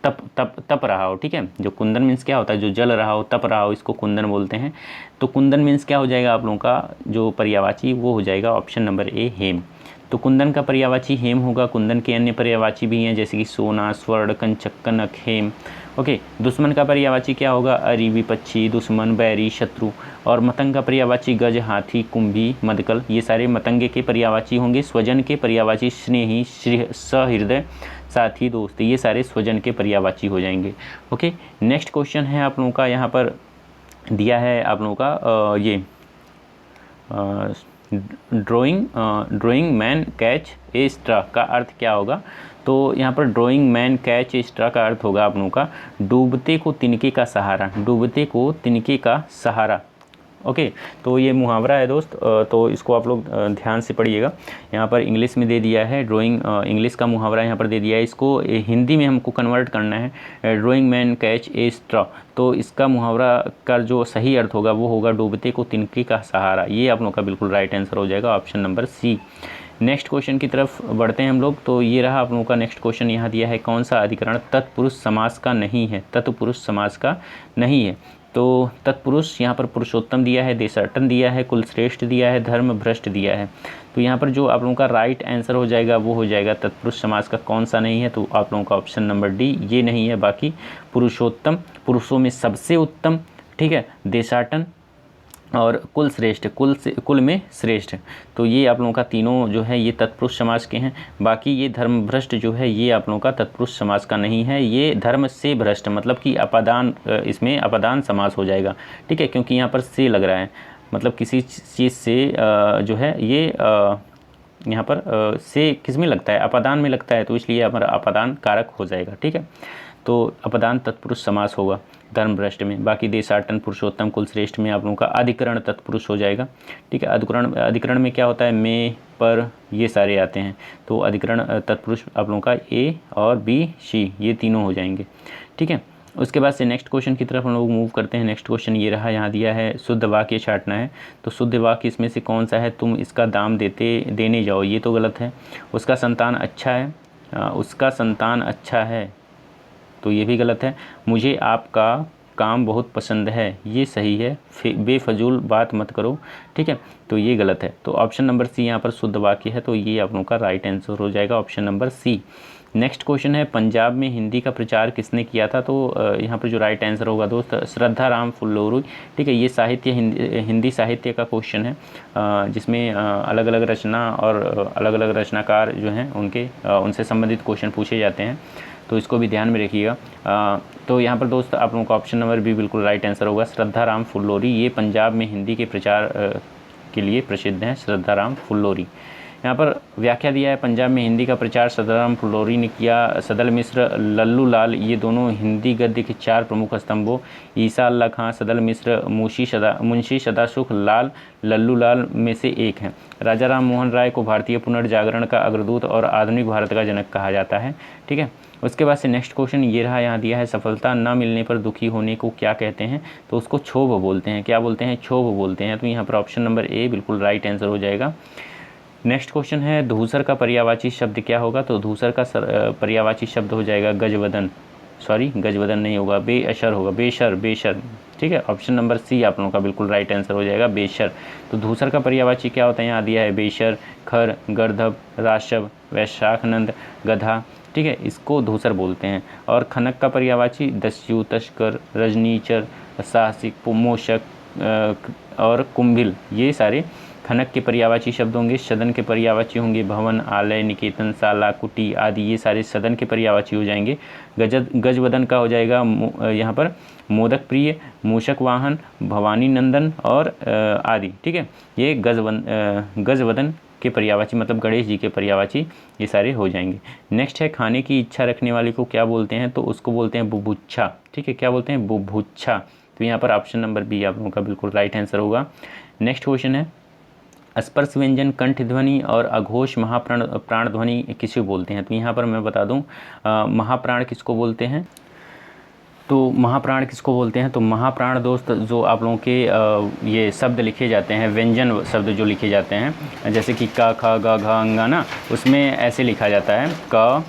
Speaker 1: तप रहा हो। ठीक है, जो कुंदन मीन्स क्या होता है? जो जल रहा हो, तप रहा हो, इसको कुंदन बोलते हैं। तो कुंदन मीन्स क्या हो जाएगा आप लोगों का जो पर्यायवाची? वो हो जाएगा ऑप्शन नंबर ए, हेम। तो कुंदन का पर्यायवाची हेम होगा। कुंदन के अन्य पर्यायवाची भी हैं जैसे कि सोना, स्वर्ण, कंचक्कन, अखेम। ओके, दुश्मन का पर्यायवाची क्या होगा? अरि, विपक्षी, दुश्मन, बैरी, शत्रु। और मतंग का पर्यायवाची गज, हाथी, कुंभी, मदकल, ये सारे मतंगे के पर्यायवाची होंगे। स्वजन के पर्यायवाची स्नेही, सहृदय, साथी, दोस्त, ये सारे स्वजन के पर्यायवाची हो जाएंगे। ओके, नेक्स्ट क्वेश्चन है आप लोगों का, यहाँ पर दिया है आप लोगों का ये drawing man catch a straw का अर्थ क्या होगा? तो यहाँ पर drawing man catch a straw का अर्थ होगा आप लोगों का डूबते को तिनके का सहारा। डूबते को तिनके का सहारा। ओके, तो ये मुहावरा है दोस्त, तो इसको आप लोग ध्यान से पढ़िएगा। यहाँ पर इंग्लिश में दे दिया है ड्राइंग, इंग्लिश का मुहावरा यहाँ पर दे दिया है। इसको हिंदी में हमको कन्वर्ट करना है, drawing man catch a straw. तो इसका मुहावरा का जो सही अर्थ होगा वो होगा डूबते को तिनके का सहारा। ये आप लोग का बिल्कुल राइट आंसर हो जाएगा, option number C. Next question की तरफ बढ़ते हैं हम लोग। तो ये रहा आप लोगों का नेक्स्ट क्वेश्चन, यहाँ दिया है कौन सा अधिकरण तत्पुरुष समास का नहीं है? तत्पुरुष समास का नहीं है। तो तत्पुरुष यहाँ पर पुरुषोत्तम दिया है, देशाटन दिया है, कुलश्रेष्ठ दिया है, धर्म भ्रष्ट दिया है। तो यहाँ पर जो आप लोगों का राइट आंसर हो जाएगा वो हो जाएगा तत्पुरुष समास का कौन सा नहीं है? तो आप लोगों का ऑप्शन नंबर डी ये नहीं है। बाकी पुरुषोत्तम, पुरुषों में सबसे उत्तम, ठीक है, देशाटन और कुल श्रेष्ठ, कुल में श्रेष्ठ। तो ये आप लोगों का तीनों जो है ये तत्पुरुष समास के हैं। बाकी ये धर्म भ्रष्ट जो है ये आप लोगों का तत्पुरुष समास का नहीं है, ये धर्म से भ्रष्ट, मतलब कि अपादान, इसमें अपादान समास हो जाएगा। ठीक है, क्योंकि यहाँ पर से लग रहा है, मतलब किसी चीज़ से जो है ये यहाँ पर से किस में लगता है? अपादान में लगता है, तो इसलिए हमारा अपादान कारक हो जाएगा। ठीक है, तो अपदान तत्पुरुष समास होगा धर्म भ्रष्ट में। बाकी देशाटन, पुरुषोत्तम, कुलश्रेष्ठ में आप लोगों का अधिकरण तत्पुरुष हो जाएगा। ठीक है, अधिकरण में क्या होता है? में, पर, ये सारे आते हैं। तो अधिकरण तत्पुरुष आप लोगों का ए और बी, सी, ये तीनों हो जाएंगे। ठीक है, उसके बाद से नेक्स्ट क्वेश्चन की तरफ हम लोग मूव करते हैं। नेक्स्ट क्वेश्चन ये रहा, यहाँ दिया है शुद्ध वाक्य छांटना है। तो शुद्ध वाक्य इसमें से कौन सा है? तुम इसका दाम देने जाओ, ये तो गलत है। उसका संतान अच्छा है, उसका संतान अच्छा है, तो ये भी गलत है। मुझे आपका काम बहुत पसंद है, ये सही है। बेफजूल बात मत करो, ठीक है, तो ये गलत है। तो ऑप्शन नंबर सी यहाँ पर शुद्ध वाक्य है, तो ये आप लोगों का राइट आंसर हो जाएगा, option number C. Next question है पंजाब में हिंदी का प्रचार किसने किया था? तो यहाँ पर जो राइट आंसर होगा दोस्त श्रद्धा राम फुल्लोरी। ठीक है, ये साहित्य हिंदी साहित्य का क्वेश्चन है, जिसमें अलग अलग रचना और अलग अलग रचनाकार जो हैं उनसे संबंधित क्वेश्चन पूछे जाते हैं, तो इसको भी ध्यान में रखिएगा। तो यहाँ पर दोस्त आप लोगों का ऑप्शन नंबर भी बिल्कुल राइट आंसर होगा, श्रद्धा राम फुल्लोरी। ये पंजाब में हिंदी के प्रचार के लिए प्रसिद्ध हैं, श्रद्धा राम फुल्लोरी। यहाँ पर व्याख्या दिया है पंजाब में हिंदी का प्रचार श्रद्धा राम फुल्लोरी ने किया। सदल मिश्र, लल्लू लाल, ये दोनों हिंदी गद्य के 4 प्रमुख स्तंभों, ईसा अल्लाह खां, सदल मिश्र, मुंशी सदासुख लाल, लल्लू लाल में से एक हैं। राजा राम मोहन राय को भारतीय पुनर्जागरण का अग्रदूत और आधुनिक भारत का जनक कहा जाता है। ठीक है, उसके बाद से नेक्स्ट क्वेश्चन ये रहा, यहाँ दिया है सफलता न मिलने पर दुखी होने को क्या कहते हैं? तो उसको क्षोभ बोलते हैं। क्या बोलते हैं? क्षोभ बोलते हैं। तो यहाँ पर ऑप्शन नंबर ए बिल्कुल राइट आंसर हो जाएगा। नेक्स्ट क्वेश्चन है धूसर का पर्यायवाची शब्द क्या होगा? तो धूसर का पर्यायवाची शब्द हो जाएगा गजवदन, सॉरी गजवदन नहीं होगा, बेअशर होगा, बेशर। ठीक है, ऑप्शन नंबर सी आप लोगों का बिल्कुल राइट आंसर हो जाएगा, बेशर। तो धूसर का पर्यायवाची क्या होता है? यहाँ दिया है बेशर, खर, गर्धव, राशव, वैशाखनंद, गधा। ठीक है, इसको धूसर बोलते हैं। और खनक का पर्यायवाची दस्यु, तस्कर, रजनीचर, साहसिक, मोशक और कुंभिल, ये सारे खनक के पर्यायवाची शब्द होंगे, सदन के पर्यायवाची होंगे भवन, आलय, निकेतन, शाला, कुटी आदि, ये सारे सदन के पर्यायवाची हो जाएंगे। गजवदन का हो जाएगा यहाँ पर मोदक प्रिय, मूषक वाहन, भवानी नंदन और आदि, ठीक है। ये गजवदन के पर्यायवाची मतलब गणेश जी के पर्यायवाची ये सारे हो जाएंगे। नेक्स्ट है खाने की इच्छा रखने वाले को क्या बोलते हैं, तो उसको बोलते हैं बुभुक्षा, ठीक है। क्या बोलते हैं? बुभुक्षा। तो यहाँ पर ऑप्शन नंबर बी आप लोगों का बिल्कुल राइट आंसर होगा। नेक्स्ट क्वेश्चन है स्पर्श व्यंजन कंठ ध्वनि और अघोष प्राण ध्वनि किसे बोलते हैं। तो यहाँ पर मैं बता दूँ महाप्राण किसको बोलते हैं, तो महाप्राण किसको बोलते हैं, तो महाप्राण दोस्त जो आप लोगों के ये शब्द लिखे जाते हैं, व्यंजन शब्द जो लिखे जाते हैं, जैसे कि क ख ग घ अंगा ना, उसमें ऐसे लिखा जाता है क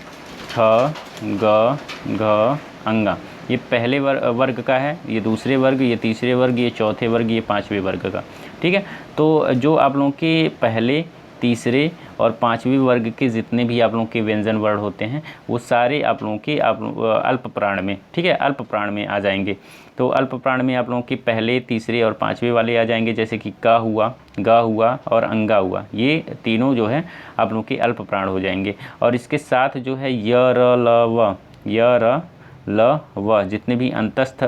Speaker 1: ख ग घ अंगा। ये पहले वर्ग का है, ये दूसरे वर्ग, ये तीसरे वर्ग, ये चौथे वर्ग, ये पांचवें वर्ग का, ठीक है। तो जो आप लोगों के पहले, तीसरे और पांचवें वर्ग के जितने भी आप लोगों के व्यंजन वर्ण होते हैं वो सारे आप लोगों के अल्प प्राण में, ठीक है, अल्प प्राण में आ जाएंगे। तो अल्प प्राण में आप लोगों के पहले, तीसरे और पांचवें वाले आ जाएंगे, जैसे कि क हुआ, ग हुआ और अंगा हुआ, ये तीनों जो है आप लोगों के अल्प प्राण हो जाएंगे। और इसके साथ जो है य र ल व, य र ल व जितने भी अंतस्थ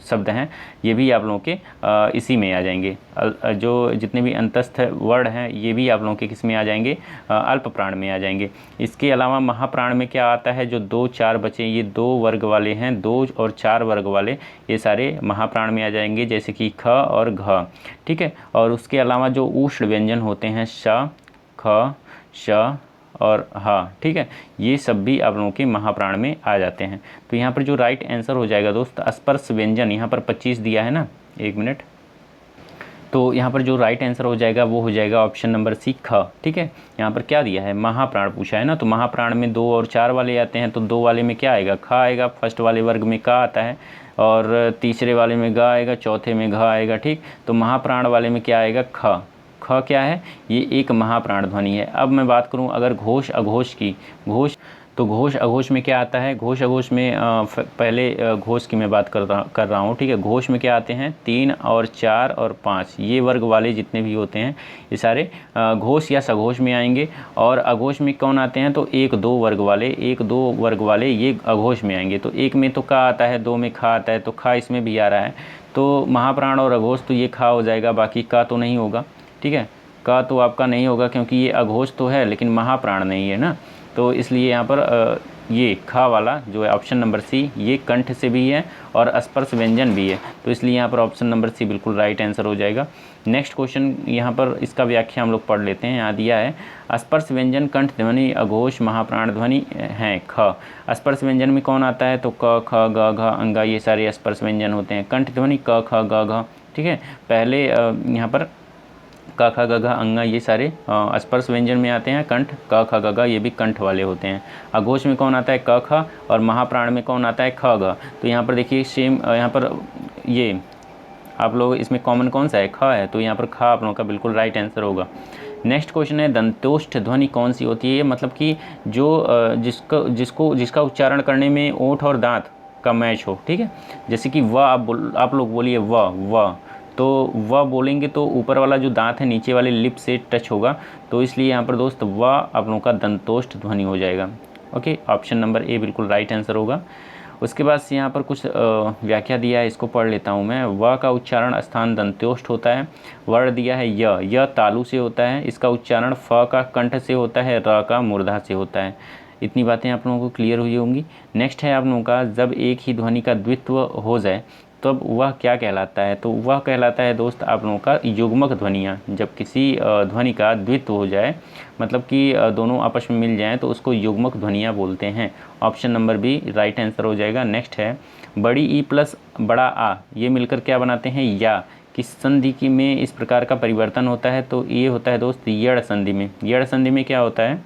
Speaker 1: शब्द हैं ये भी आप लोगों के इसी में आ जाएंगे। जो जितने भी अंतस्थ वर्ण हैं ये भी आप लोगों के किस में आ जाएंगे, अल्प प्राण में आ जाएंगे। इसके अलावा महाप्राण में क्या आता है, जो 2, 4 बचे, ये 2 वर्ग वाले हैं, 2 और 4 वर्ग वाले ये सारे महाप्राण में आ जाएंगे, जैसे कि ख और घ, ठीक है। और उसके अलावा जो उष्ण व्यंजन होते हैं श, ख, श और हाँ, ठीक है, ये सब भी आप लोगों के महाप्राण में आ जाते हैं। तो यहाँ पर जो राइट आंसर हो जाएगा दोस्त स्पर्श व्यंजन, यहाँ पर 25 दिया है ना, एक मिनट, तो यहाँ पर जो राइट आंसर हो जाएगा वो हो जाएगा ऑप्शन नंबर सी ख, ठीक है। यहाँ पर क्या दिया है, महाप्राण पूछा है ना, तो महाप्राण में 2 और 4 वाले आते हैं, तो 2 वाले में क्या आएगा, ख आएगा, फर्स्ट वाले वर्ग में क आता है, और तीसरे वाले में ग आएगा, चौथे में घ आएगा, ठीक। तो महाप्राण वाले में क्या आएगा, ख। ख क्या है, ये एक महाप्राण ध्वनि है। अब मैं बात करूं अगर घोष अघोष की, घोष, तो घोष अघोष में क्या आता है, घोष अघोष में पहले घोष की मैं बात कर रहा हूँ, ठीक है। घोष में क्या आते हैं, 3 और 4 और 5, ये वर्ग वाले जितने भी होते हैं ये सारे घोष या सघोष में आएंगे। और अघोष में कौन आते हैं, तो 1, 2 वर्ग वाले, 1, 2 वर्ग वाले ये अघोष में आएंगे। तो 1 में तो का आता है, 2 में खा आता है, तो खा इसमें भी आ रहा है। तो महाप्राण और अघोष तो ये खा हो जाएगा, बाकी का तो नहीं होगा, ठीक है। का तो आपका नहीं होगा क्योंकि ये अघोष तो है लेकिन महाप्राण नहीं है ना, तो इसलिए यहाँ पर ये खा वाला जो है ऑप्शन नंबर सी, ये कंठ से भी है और स्पर्श व्यंजन भी है, तो इसलिए यहाँ पर ऑप्शन नंबर सी बिल्कुल राइट आंसर हो जाएगा। नेक्स्ट क्वेश्चन यहाँ पर इसका व्याख्या हम लोग पढ़ लेते हैं। यहाँ दिया है स्पर्श व्यंजन कंठ ध्वनि अघोष महाप्राण ध्वनि हैं ख। स्पर्श व्यंजन में कौन आता है, तो क, ख, ग, घ, अंगा, ये सारे स्पर्श व्यंजन होते हैं। कंठ ध्वनि क, ख, ग, घ, ठीक है। पहले यहाँ पर क, ख, ग, घ, अंगा ये सारे स्पर्श व्यंजन में आते हैं। कंठ क, ख, ग, घ ये भी कंठ वाले होते हैं। अघोष में कौन आता है, क, ख, और महाप्राण में कौन आता है, ख, ग। तो यहाँ पर देखिए सेम, यहाँ पर ये आप लोग इसमें कॉमन कौन सा है, ख है, तो यहाँ पर ख आप लोगों का बिल्कुल राइट आंसर होगा। नेक्स्ट क्वेश्चन है दंतोष्ठ ध्वनि कौन सी होती है, मतलब कि जो जिसका उच्चारण करने में ओंठ और दांत का मैच हो, ठीक है। जैसे कि व आप लोग बोलिए व, तो व बोलेंगे तो ऊपर वाला जो दांत है नीचे वाले लिप से टच होगा, तो इसलिए यहाँ पर दोस्त व आप लोगों का दंतोष्ठ ध्वनि हो जाएगा। ओके, ऑप्शन नंबर ए बिल्कुल राइट आंसर होगा। उसके बाद से यहाँ पर कुछ व्याख्या दिया है, इसको पढ़ लेता हूँ मैं। व का उच्चारण स्थान दंत्योष्ठ होता है। वर्ण दिया है य तालु से होता है। इसका उच्चारण फ का कंठ से होता है, र का मूर्धा से होता है। इतनी बातें आप लोगों को क्लियर हुई होंगी। नेक्स्ट है आप लोगों का, जब एक ही ध्वनि का द्वित्व हो जाए तब वह क्या कहलाता है, तो वह कहलाता है दोस्त आप लोगों का युग्मक ध्वनियाँ। जब किसी ध्वनि का द्वित्व हो जाए, मतलब कि दोनों आपस में मिल जाएं, तो उसको युग्मक ध्वनियाँ बोलते हैं। Option number B right answer हो जाएगा। नेक्स्ट है बड़ी ई प्लस बड़ा आ, ये मिलकर क्या बनाते हैं, या। किस संधि की में इस प्रकार का परिवर्तन होता है, तो ये होता है दोस्त यड़ संधि में। यड़ संधि में क्या होता है,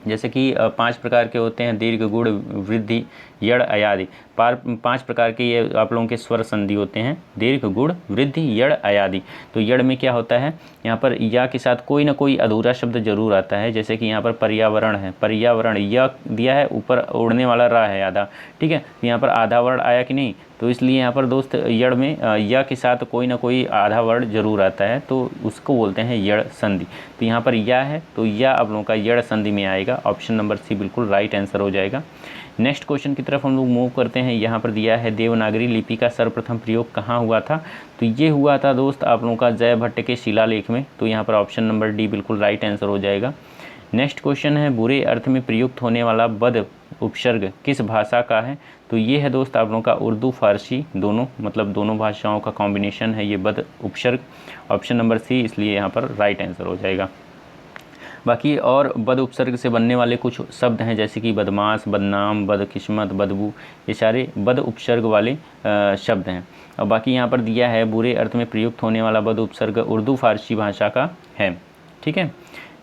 Speaker 1: जैसे कि 5 प्रकार के होते हैं, दीर्घ, गुण, वृद्धि, यड़, अयादि। 5 प्रकार के ये आप लोगों के स्वर संधि होते हैं, दीर्घ, गुण, वृद्धि, यड़, अयादि। तो यड़ में क्या होता है, यहाँ पर या के साथ कोई ना कोई अधूरा शब्द जरूर आता है। जैसे कि यहाँ पर पर्यावरण है, पर्यावरण या दिया है, ऊपर उड़ने वाला रा है आधा, ठीक है। तो यहाँ पर आधा वर्ण आया कि नहीं, तो इसलिए यहाँ पर दोस्त यड़ में या के साथ कोई ना कोई आधा वर्ण जरूर आता है, तो उसको बोलते हैं यड़ संधि। तो यहाँ पर या है, तो या आप लोगों का यड़ संधि में आएगा। ऑप्शन नंबर सी बिल्कुल राइट आंसर हो जाएगा। नेक्स्ट क्वेश्चन की तरफ हम लोग मूव करते हैं। यहाँ पर दिया है देवनागरी लिपि का सर्वप्रथम प्रयोग कहाँ हुआ था। तो ये हुआ था दोस्त आप लोगों का जयभट्ट के शिलालेख में। तो यहाँ पर ऑप्शन नंबर डी बिल्कुल राइट आंसर हो जाएगा। नेक्स्ट क्वेश्चन है बुरे अर्थ में प्रयुक्त होने वाला बद उपसर्ग किस भाषा का है। तो ये है दोस्त आप लोगों का उर्दू फारसी दोनों, मतलब दोनों भाषाओं का कॉम्बिनेशन है ये बद उपसर्ग। ऑप्शन नंबर सी इसलिए यहाँ पर राइट आंसर हो जाएगा। बाकी और बद उपसर्ग से बनने वाले कुछ शब्द हैं, जैसे कि बदमाश, बदनाम, बदकिस्मत, बदबू, ये सारे बद उपसर्ग वाले शब्द हैं। और बाकी यहाँ पर दिया है बुरे अर्थ में प्रयुक्त होने वाला बद उपसर्ग उर्दू फारसी भाषा का है, ठीक है।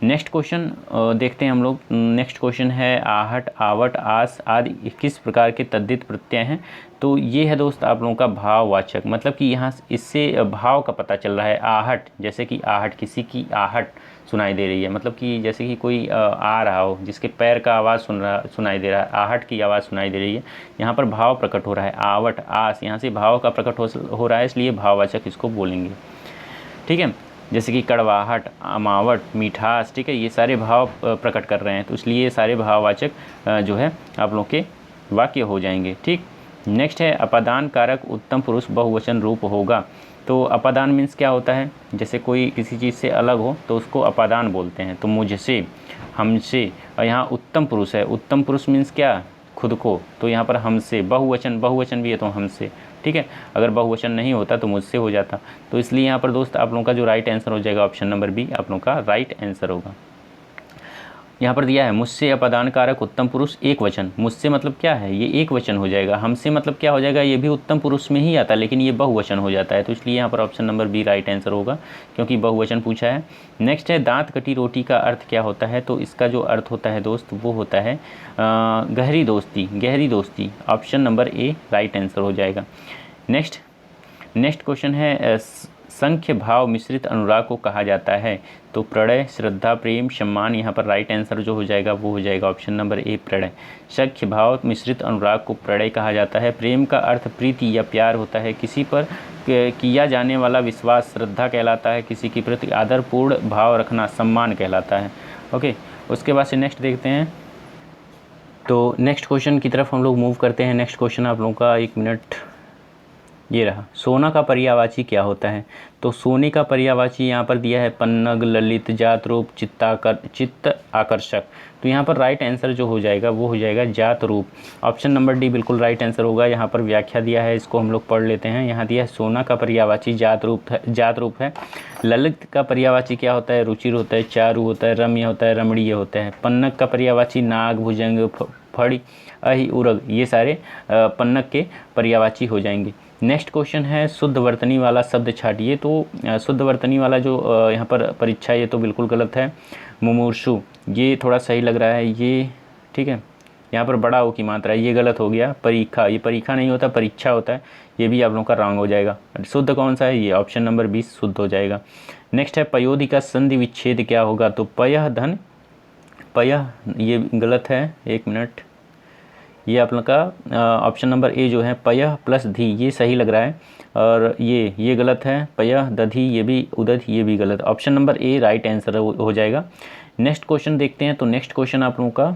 Speaker 1: नेक्स्ट क्वेश्चन देखते हैं हम लोग। नेक्स्ट क्वेश्चन है आहट, आवट, आस आदि किस प्रकार के तद्धित प्रत्यय हैं। तो ये है दोस्त आप लोगों का भाववाचक, मतलब कि यहाँ इससे भाव का पता चल रहा है। आहट, जैसे कि आहट, किसी की आहट सुनाई दे रही है, मतलब कि जैसे कि कोई आ रहा हो, जिसके पैर का आवाज़ सुनाई दे रहा है, आहट की आवाज़ सुनाई दे रही है, यहाँ पर भाव प्रकट हो रहा है। आवट, आस, यहाँ से भाव का प्रकट हो रहा है, इसलिए भाववाचक इसको बोलेंगे, ठीक है। जैसे कि कड़वाहट, अमावट, मिठास, ठीक है, ये सारे भाव प्रकट कर रहे हैं, तो इसलिए ये सारे भाववाचक जो है आप लोग के वाक्य हो जाएंगे, ठीक। नेक्स्ट है अपादान कारक उत्तम पुरुष बहुवचन रूप होगा। तो अपादान मीन्स क्या होता है, जैसे कोई किसी चीज़ से अलग हो तो उसको अपादान बोलते हैं। तो मुझसे, हमसे, और यहाँ उत्तम पुरुष है, उत्तम पुरुष मीन्स क्या, खुद को। तो यहाँ पर हमसे, बहुवचन भी है तो हमसे, ठीक है। अगर बहुवचन नहीं होता तो मुझसे हो जाता। तो इसलिए यहाँ पर दोस्त आप लोगों का जो राइट आंसर हो जाएगा ऑप्शन नंबर बी आप लोगों का राइट आंसर होगा। यहाँ पर दिया है मुझसे अपादान कारक उत्तम पुरुष एक वचन। मुझसे मतलब क्या है, ये एक वचन हो जाएगा। हमसे मतलब क्या हो जाएगा, ये भी उत्तम पुरुष में ही आता है, लेकिन ये बहुवचन हो जाता है। तो इसलिए यहाँ पर option number B right answer होगा, क्योंकि बहुवचन पूछा है। नेक्स्ट है दांत कटी रोटी का अर्थ क्या होता है। तो इसका जो अर्थ होता है दोस्त वो होता है गहरी दोस्ती, गहरी दोस्ती। Option number A right answer हो जाएगा। नेक्स्ट क्वेश्चन है संख्य भाव मिश्रित अनुराग को कहा जाता है। तो प्रणय, श्रद्धा, प्रेम, सम्मान, यहाँ पर राइट आंसर जो हो जाएगा वो हो जाएगा ऑप्शन नंबर ए प्रणय। संख्य भाव मिश्रित अनुराग को प्रणय कहा जाता है। प्रेम का अर्थ प्रीति या प्यार होता है, किसी पर किया जाने वाला विश्वास श्रद्धा कहलाता है, किसी के प्रति आदरपूर्ण भाव रखना सम्मान कहलाता है। ओके, उसके बाद से नेक्स्ट देखते हैं। तो नेक्स्ट क्वेश्चन की तरफ हम लोग मूव करते हैं। नेक्स्ट क्वेश्चन आप लोगों का, एक मिनट, ये रहा। सोना का पर्यायवाची क्या होता है। तो सोने का पर्यायवाची यहाँ पर दिया है पन्नग, ललित, जात रूप, चित्त आकर्षक। तो यहाँ पर राइट आंसर जो हो जाएगा वो हो जाएगा जात रूप। ऑप्शन नंबर डी बिल्कुल राइट आंसर होगा। यहाँ पर व्याख्या दिया है, इसको हम लोग पढ़ लेते हैं। यहाँ दिया है सोना का पर्यायवाची जात रूप है। ललित का पर्यायवाची क्या होता है, रुचिर होता है, चारु होता है, रम्य होता है, रमणीय होता है। पन्नग का पर्यायवाची नाग, भुजंग, फड़ी, अहि, उरग, ये सारे पन्नग के पर्यायवाची हो जाएंगे। नेक्स्ट क्वेश्चन है शुद्ध वर्तनी वाला शब्द छाटिए। तो शुद्ध वर्तनी वाला जो यहाँ पर परीक्षा, ये तो बिल्कुल गलत है। मुमूर्षु, ये थोड़ा सही लग रहा है, ये ठीक है। यहाँ पर बड़ा ओ की मात्रा है, ये गलत हो गया। परीक्षा, ये परीक्षा नहीं होता, परीक्षा होता है, ये भी आप लोगों का रॉन्ग हो जाएगा। शुद्ध कौन सा है, ये ऑप्शन नंबर 20 शुद्ध हो जाएगा। नेक्स्ट है पयोधि का संधि विच्छेद क्या होगा। तो पयः धन, पयः ये गलत है, एक मिनट, ये आप लोग का ऑप्शन नंबर ए जो है पयः प्लस धी, ये सही लग रहा है। और ये गलत है। पयः दधी, ये भी उदध, ये भी गलत। Option number A right answer हो जाएगा। नेक्स्ट क्वेश्चन देखते हैं। तो नेक्स्ट क्वेश्चन आप लोगों का,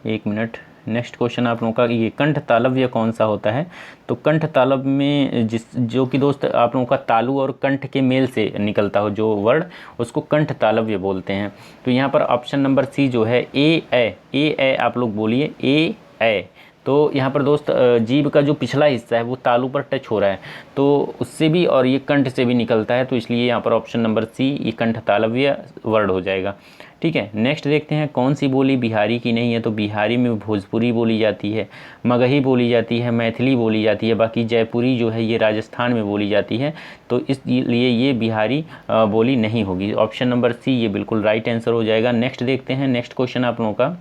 Speaker 1: एक मिनट, नेक्स्ट क्वेश्चन आप लोगों का, ये कंठ तालव्य कौन सा होता है। तो कंठ तालव्य में जो कि दोस्त आप लोगों का तालु और कंठ के मेल से निकलता हो जो वर्ण, उसको कंठ तालव्य बोलते हैं। तो यहाँ पर ऑप्शन नंबर सी जो है ए ए आप लोग बोलिए ए ए। तो यहाँ पर दोस्त जीभ का जो पिछला हिस्सा है वो तालू पर टच हो रहा है, तो उससे भी और ये कंठ से भी निकलता है, तो इसलिए यहाँ पर ऑप्शन नंबर सी ये कंठ तालव्य वर्ड हो जाएगा। ठीक है, नेक्स्ट देखते हैं कौन सी बोली बिहारी की नहीं है। तो बिहारी में भोजपुरी बोली जाती है, मगही बोली जाती है, मैथिली बोली जाती है, बाकी जयपुरी जो है ये राजस्थान में बोली जाती है, तो इसलिए ये बिहारी बोली नहीं होगी। ऑप्शन नंबर सी ये बिल्कुल राइट आंसर हो जाएगा। नेक्स्ट देखते हैं, नेक्स्ट क्वेश्चन आप लोगों का।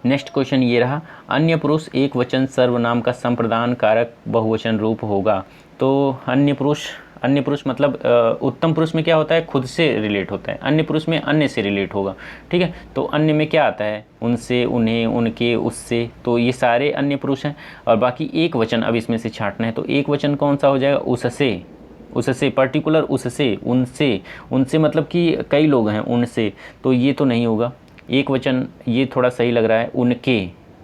Speaker 1: नेक्स्ट क्वेश्चन ये रहा, अन्य पुरुष एक वचन सर्वनाम का संप्रदान कारक बहुवचन रूप होगा। तो अन्य पुरुष मतलब उत्तम पुरुष में क्या होता है, खुद से रिलेट होता है, अन्य पुरुष में अन्य से रिलेट होगा। ठीक है, तो अन्य में क्या आता है, उनसे, उन्हें, उनके, उससे, तो ये सारे अन्य पुरुष हैं। और बाकी एक वचन अब इसमें से छांटना है, तो एक वचन कौन सा हो जाएगा, उससे, पर्टिकुलर उससे, उनसे मतलब कि कई लोग हैं, उनसे, तो ये तो नहीं होगा। एक वचन ये थोड़ा सही लग रहा है, उनके,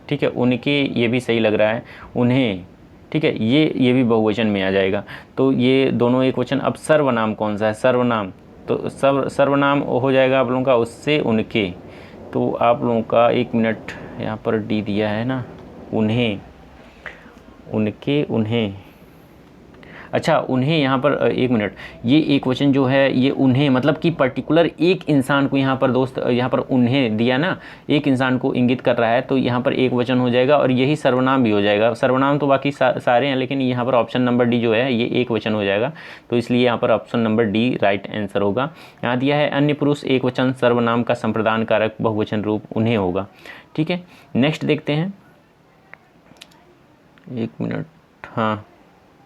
Speaker 1: ठीक है, उनके ये भी सही लग रहा है, उन्हें, ठीक है, ये भी बहुवचन में आ जाएगा, तो ये दोनों एक वचन। अब सर्वनाम कौन सा है, सर्वनाम, तो सर्वनाम हो जाएगा आप लोगों का उससे, उनके, तो आप लोगों का 1 मिनट यहाँ पर डी दिया है ना, उन्हें, उनके, उन्हें, अच्छा उन्हें यहाँ पर 1 मिनट, ये एक वचन जो है ये उन्हें मतलब कि पर्टिकुलर एक इंसान को यहाँ पर दोस्त, यहाँ पर उन्हें दिया ना, एक इंसान को इंगित कर रहा है, तो यहाँ पर एक वचन हो जाएगा और यही सर्वनाम भी हो जाएगा। सर्वनाम तो बाकी सारे हैं, लेकिन यहाँ पर ऑप्शन नंबर डी जो है ये एक वचन हो जाएगा, तो इसलिए यहाँ पर option number D right answer होगा। यहाँ दिया है अन्य पुरुष एक वचन सर्वनाम का संप्रदान कारक बहुवचन रूप उन्हें होगा। ठीक है, नेक्स्ट देखते हैं, 1 मिनट, हाँ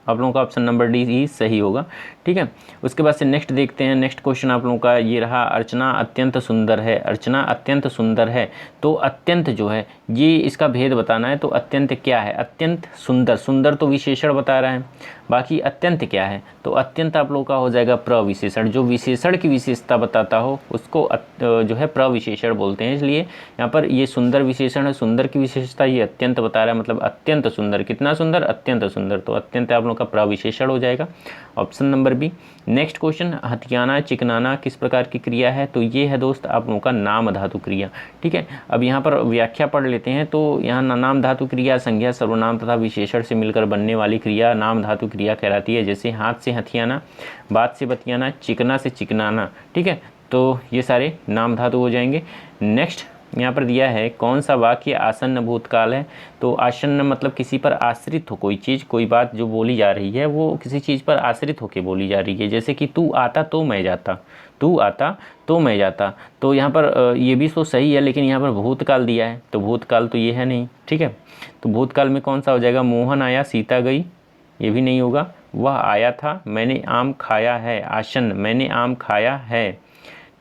Speaker 1: आप लोगों का ऑप्शन नंबर डी ही सही होगा। ठीक है, उसके बाद से नेक्स्ट देखते हैं, नेक्स्ट क्वेश्चन आप लोगों का ये रहा, अर्चना अत्यंत सुंदर है। अर्चना अत्यंत सुंदर है, तो अत्यंत जो है ये इसका भेद बताना है, तो अत्यंत क्या है, अत्यंत सुंदर, सुंदर तो विशेषण बता रहा है, बाकी अत्यंत क्या है, तो अत्यंत आप लोगों का हो जाएगा प्रविशेषण, जो विशेषण की विशेषता बताता हो उसको जो है प्रविशेषण बोलते हैं। इसलिए यहाँ पर ये सुंदर विशेषण है, सुंदर की विशेषता ये अत्यंत बता रहा है, मतलब अत्यंत सुंदर, कितना सुंदर, अत्यंत सुंदर, तो अत्यंत आप लोगों का प्रविशेषण हो जाएगा, option number B. Next question, हथियाना चिकनाना किस प्रकार की क्रिया है, तो ये है दोस्त आप लोगों का नाम धातु क्रिया। ठीक है, अब यहाँ पर व्याख्या पढ़ लेते हैं, तो यहाँ नाम धातु क्रिया संज्ञा सर्वनाम तथा विशेषण से मिलकर बनने वाली क्रिया नाम धातु क्रिया कहलाती है। जैसे हाथ से हथियाना, बात से बतियाना, चिकना से चिकनाना। ठीक है, तो ये सारे नाम धातु हो जाएंगे। नेक्स्ट यहाँ पर दिया है कौन सा वाक्य आसन्न भूतकाल है, तो आसन्न मतलब किसी पर आश्रित हो कोई चीज़, कोई बात जो बोली जा रही है वो किसी चीज़ पर आश्रित होकर बोली जा रही है। जैसे कि तू आता तो मैं जाता, तू आता तो मैं जाता, तो यहाँ पर ये भी तो सही है, लेकिन यहाँ पर भूतकाल दिया है, तो भूतकाल तो ये है नहीं। ठीक है, तो भूतकाल में कौन सा हो जाएगा, मोहन आया सीता गई, ये भी नहीं होगा। वह आया था, मैंने आम खाया है, आसन, मैंने आम खाया है।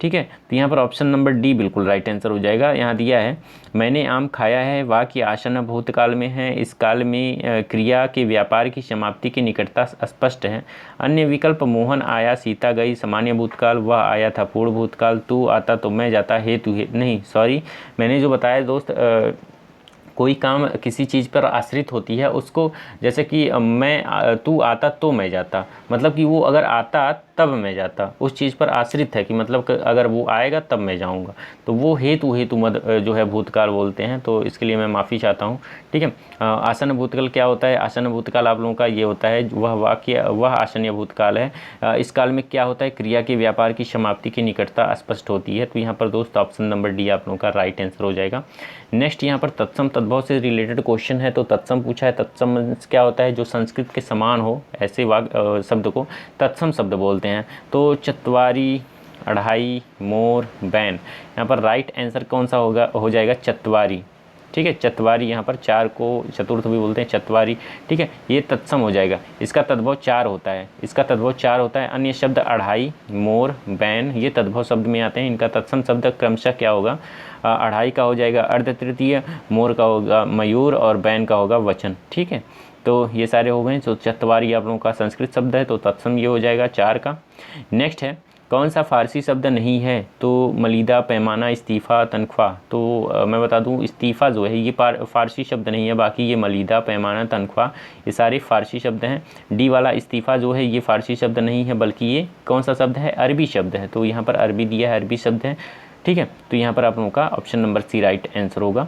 Speaker 1: ठीक है, तो यहाँ पर ऑप्शन नंबर डी बिल्कुल राइट आंसर हो जाएगा। यहाँ दिया है मैंने आम खाया है, वाक्य आसन भूतकाल में है, इस काल में क्रिया के व्यापार की समाप्ति की निकटता स्पष्ट है। अन्य विकल्प मोहन आया सीता गई सामान्य भूतकाल, वह आया था पूर्ण भूतकाल, तू आता तो मैं जाता हेतु नहीं, सॉरी मैंने जो बताया दोस्त, कोई काम किसी चीज़ पर आश्रित होती है उसको, जैसे कि तू आता तो मैं जाता, मतलब कि वो अगर आता तब मैं जाता, उस चीज़ पर आश्रित है कि मतलब अगर वो आएगा तब मैं जाऊंगा, तो वो हेतु मद जो है भूतकाल बोलते हैं, तो इसके लिए मैं माफ़ी चाहता हूँ। ठीक है, आसन्न भूतकाल क्या होता है, आसन्न भूतकाल आप लोगों का ये होता है, वह वाक्य वह आसन्न भूतकाल है, इस काल में क्या होता है, क्रिया के व्यापार की समाप्ति की निकटता स्पष्ट होती है। तो यहाँ पर दोस्त ऑप्शन नंबर डी आप लोगों का राइट आंसर हो जाएगा। नेक्स्ट यहाँ पर तत्सम तद्भव से रिलेटेड क्वेश्चन है, तो तत्सम पूछा है, तत्सम क्या होता है, जो संस्कृत के समान हो ऐसे शब्द को तत्सम शब्द बोलते हैं। तो चत्वारी, अढ़ाई, मोर, बैन, यहाँ पर राइट आंसर कौन सा होगा, हो जाएगा चत्वारी। ठीक है, चत्वारी, यहाँ पर चार को चतुर्थ भी बोलते हैं, चत्वारी। ठीक है, ये तत्सम हो जाएगा, इसका तद्भव चार होता है, इसका तद्भव चार होता है। अन्य शब्द अढ़ाई, मोर, बैन ये तद्भव शब्द में आते हैं, इनका तत्सम शब्द क्रमशः क्या होगा, अढ़ाई का हो जाएगा अर्ध तृतीय, मोर का होगा मयूर और बैन का होगा वचन। ठीक है, तो ये सारे हो गए। तो चत्वारी आप लोगों का संस्कृत शब्द है, तो तत्सम ये हो जाएगा चार का। नेक्स्ट है कौन सा फारसी शब्द नहीं है, तो मलीदा, पैमाना, इस्तीफ़ा, तनख्वाह। तो मैं बता दूं इस्तीफ़ा जो है ये फारसी शब्द नहीं है, बाकी ये मलीदा, पैमाना, तनख्वाह ये सारे फारसी शब्द हैं। डी वाला इस्तीफ़ा जो है ये फारसी शब्द नहीं है, बल्कि ये कौन सा शब्द है, अरबी शब्द है, तो यहाँ पर अरबी दिया है, अरबी शब्द है। ठीक है, तो यहाँ पर आप लोगों का option number C right answer होगा।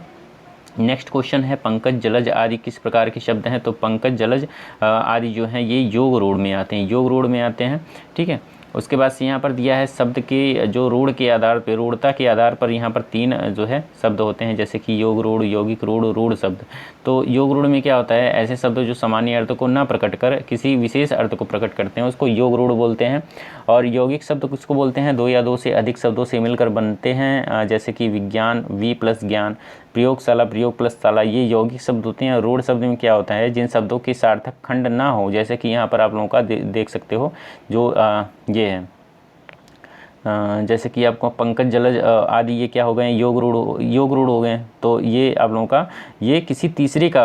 Speaker 1: नेक्स्ट क्वेश्चन है पंकज जलज आदि किस प्रकार के शब्द हैं। तो पंकज जलज आदि जो हैं ये योग रूढ़ में आते हैं, योग रूढ़ में आते हैं। ठीक है, उसके बाद से यहाँ पर दिया है शब्द के जो रूढ़ के आधार पर, रूढ़ता के आधार पर यहाँ पर 3 जो है शब्द होते हैं, जैसे कि योग रूढ़, यौगिक रूढ़, रूढ़ शब्द। तो योग रूढ़ में क्या होता है, ऐसे शब्द जो सामान्य अर्थ को न प्रकट कर किसी विशेष अर्थ को प्रकट करते हैं उसको योग रूढ़ बोलते हैं। और यौगिक शब्द किसको बोलते हैं, 2 या 2 से अधिक शब्दों से मिलकर बनते हैं, जैसे कि विज्ञान, वी प्लस ज्ञान, प्रयोगशाला, प्रयोग प्लस शाला, ये यौगिक शब्द होते हैं। रूढ़ शब्द में क्या होता है, जिन शब्दों के सार्थक खंड ना हो, जैसे कि यहाँ पर आप लोगों का देख सकते हो जो ये है, जैसे कि आपको पंकज जलज आदि ये क्या हो गए, योग रूढ़ हो गए। तो ये आप लोगों का ये किसी तीसरे का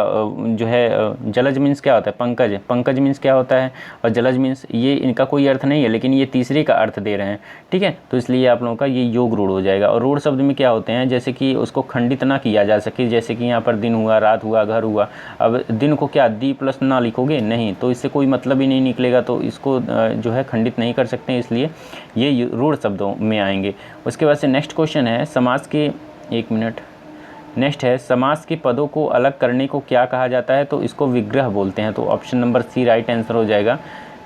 Speaker 1: जो है, जलज मीन्स क्या होता है, पंकज, पंकज मीन्स क्या होता है, और जलज मीन्स ये इनका कोई अर्थ नहीं है, लेकिन ये तीसरे का अर्थ दे रहे हैं। ठीक है, तो इसलिए आप लोगों का ये योग रूढ़ हो जाएगा। और रूढ़ शब्द में क्या होते हैं, जैसे कि उसको खंडित ना किया जा सके, जैसे कि यहाँ पर दिन हुआ, रात हुआ, घर हुआ। अब दिन को क्या दी प्लस ना लिखोगे, नहीं, तो इससे कोई मतलब ही नहीं निकलेगा, तो इसको जो है खंडित नहीं कर सकते, इसलिए ये रूढ़ शब्दों में आएंगे। उसके बाद से नेक्स्ट क्वेश्चन है समास के, एक मिनट, नेक्स्ट है समास के पदों को अलग करने को क्या कहा जाता है। तो इसको विग्रह बोलते हैं। तो option number C right answer हो जाएगा।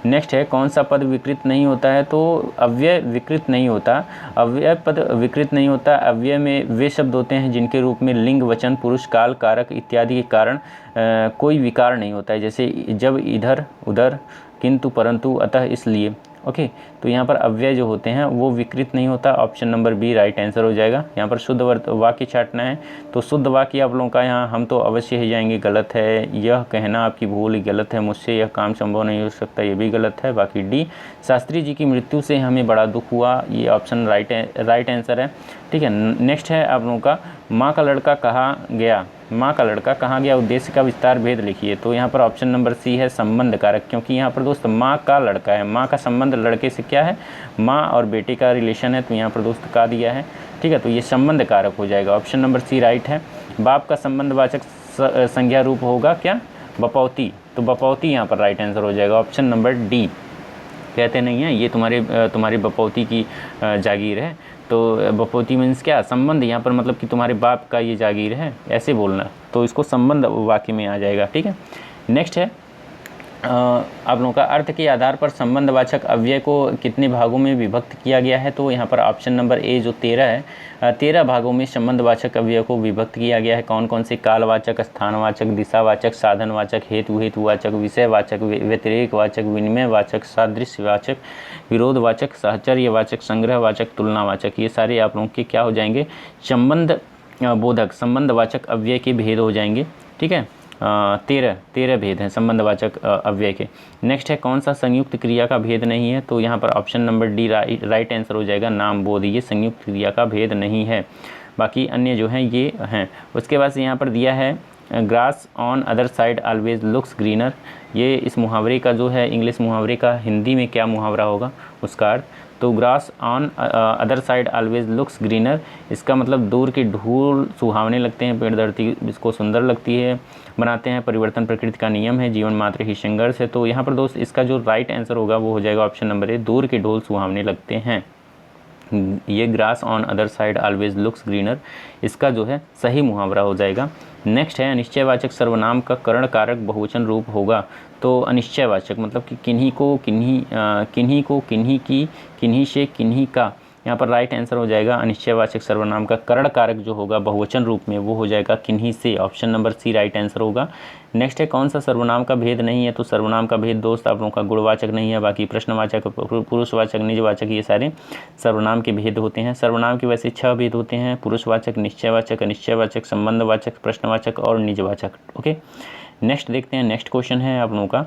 Speaker 1: नेक्स्ट है कौन सा पद विकृत नहीं होता है। तो अव्यय विकृत नहीं होता, अव्यय पद विकृत नहीं होता। अव्यय में वे शब्द होते हैं जिनके रूप में लिंग, वचन, पुरुष, काल, कारक इत्यादि के कारण कोई विकार नहीं होता है, जैसे जब, इधर, उधर, किंतु, परंतु, अतः, इसलिए। ओके, तो यहाँ पर अव्यय जो होते हैं वो विकृत नहीं होता। Option number B right answer हो जाएगा। यहाँ पर शुद्ध वाक्य छाटना है, तो शुद्ध वाक्य आप लोगों का यहाँ हम तो अवश्य ही जाएंगे गलत है, यह कहना आपकी भूल गलत है, मुझसे यह काम संभव नहीं हो सकता, ये भी गलत है। बाकी डी, शास्त्री जी की मृत्यु से हमें बड़ा दुख हुआ, ये ऑप्शन राइट आंसर है। ठीक है, नेक्स्ट है आप लोगों का माँ का लड़का कहाँ गया, माँ का लड़का कहाँ गया, उद्देश्य का विस्तार भेद लिखिए। तो यहाँ पर ऑप्शन नंबर सी है संबंध कारक, क्योंकि यहाँ पर दोस्त माँ का लड़का है, माँ का संबंध लड़के से क्या है, माँ और बेटे का रिलेशन है, तो यहाँ पर दोस्त का दिया है। ठीक है, तो ये संबंध कारक हो जाएगा। ऑप्शन नंबर सी राइट है। बाप का संबंधवाचक संज्ञा रूप होगा क्या, बपौती, तो बपौती यहाँ पर राइट आंसर हो जाएगा। ऑप्शन नंबर डी, कहते नहीं है ये तुम्हारी बपौती की जागीर है। तो बपौती मीन्स क्या, संबंध, यहाँ पर मतलब कि तुम्हारे बाप का ये जागीर है, ऐसे बोलना, तो इसको संबंध वाक्य में आ जाएगा। ठीक है, नेक्स्ट है आप लोगों का अर्थ के आधार पर संबंधवाचक अव्यय को कितने भागों में विभक्त किया गया है। तो यहाँ पर ऑप्शन नंबर ए जो 13 है, 13 भागों में संबंधवाचक अव्यय को विभक्त किया गया है। कौन कौन से, कालवाचक, स्थानवाचक, दिशावाचक, साधनवाचक, हेतुवाचक, विषयवाचक, व्यतिरेकवाचक, विनिमयवाचक, सादृश्यवाचक, विरोधवाचक, साहचर्यवाचक, संग्रहवाचक, तुलनावाचक, ये सारे आप लोगों के क्या हो जाएंगे, संबंध बोधक, संबंधवाचक अव्यय के भेद हो जाएंगे। ठीक है, 13 भेद हैं संबंधवाचक अव्यय के। नेक्स्ट है कौन सा संयुक्त क्रिया का भेद नहीं है। तो यहाँ पर option number D right answer हो जाएगा, नाम, बोध, ये संयुक्त क्रिया का भेद नहीं है। बाकी अन्य जो हैं ये हैं। उसके बाद से यहाँ पर दिया है grass on other side always looks greener, ये इस मुहावरे का जो है इंग्लिश मुहावरे का हिंदी में क्या मुहावरा होगा उसका अर्थ। तो grass on other side always looks greener, इसका मतलब दूर के धूल सुहावने लगते हैं, पेड़ धरती इसको सुंदर लगती है, बनाते हैं, परिवर्तन प्रकृति का नियम है, जीवन मात्र ही संघर्ष है। तो यहाँ पर दोस्त इसका जो राइट आंसर होगा वो हो जाएगा ऑप्शन नंबर ए, दूर के ढोल सुहावने लगते हैं। ये grass on other side always looks greener इसका जो है सही मुहावरा हो जाएगा। नेक्स्ट है अनिश्चयवाचक सर्वनाम का करण कारक बहुवचन रूप होगा। तो अनिश्चयवाचक मतलब कि किन्हीं को, किन्हीं को, किन्हीं की, किन्हीं से, किन्हीं का, यहाँ पर राइट आंसर हो जाएगा अनिश्चयवाचक सर्वनाम का करण कारक जो होगा बहुवचन रूप में वो हो जाएगा किन्हीं से। Option number C right answer होगा। नेक्स्ट है कौन सा सर्वनाम का भेद नहीं है। तो सर्वनाम का भेद दोस्त आप लोगों का गुणवाचक नहीं है, बाकी प्रश्नवाचक, पुरुषवाचक, निजवाचक ये सारे सर्वनाम के भेद होते हैं। सर्वनाम के वैसे 6 भेद होते हैं, पुरुषवाचक, निश्चयवाचक, अनिश्चयवाचक, संबंधवाचक, प्रश्नवाचक और निजवाचक। ओके, नेक्स्ट देखते हैं। नेक्स्ट क्वेश्चन है आप लोगों का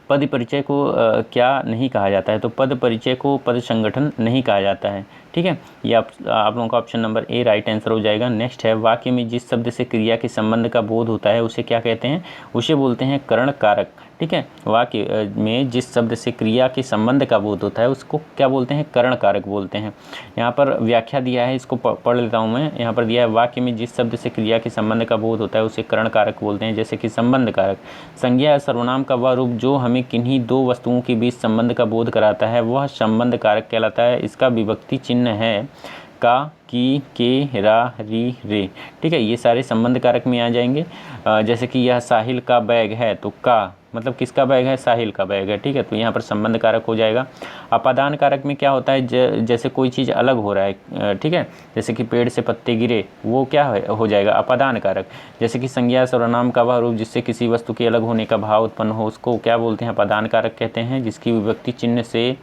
Speaker 1: पद परिचय को क्या नहीं कहा जाता है। तो पद परिचय को पद संगठन नहीं कहा जाता है। ठीक है, ये आप लोगों का option number A right answer हो जाएगा। नेक्स्ट है वाक्य में जिस शब्द से क्रिया के संबंध का बोध होता है उसे क्या कहते हैं, उसे बोलते हैं करण कारक। ठीक है, वाक्य में जिस शब्द से क्रिया के संबंध का बोध होता है उसको क्या बोलते हैं, करण कारक बोलते हैं। यहाँ पर व्याख्या दिया है, इसको पढ़ लेता हूँ मैं। यहाँ पर दिया है वाक्य में जिस शब्द से क्रिया के संबंध का बोध होता है उसे करण कारक बोलते हैं। जैसे कि संबंध कारक, संज्ञा या सर्वनाम का वह रूप जो हमें किन्हीं दो वस्तुओं के बीच संबंध का बोध कराता है वह संबंध कारक कहलाता है। इसका विभक्ति चिन्ह है का की, के, रा, री, रे। ठीक है, ये सारे संबंध कारक में आ जाएंगे। जैसे कि यह साहिल का बैग है, तो का मतलब किसका बैग है, साहिल का बैग है। ठीक है, तो यहाँ पर संबंध कारक हो जाएगा। अपादान कारक में क्या होता है, जैसे कोई चीज़ अलग हो रहा है, ठीक है, जैसे कि पेड़ से पत्ते गिरे, वो क्या हो जाएगा, अपादान कारक। जैसे कि संज्ञा सर्वनाम का वह रूप जिससे किसी वस्तु के अलग होने का भाव उत्पन्न हो, उसको क्या बोलते हैं, अपादान कारक कहते हैं, जिसकी विभक्ति चिन्ह से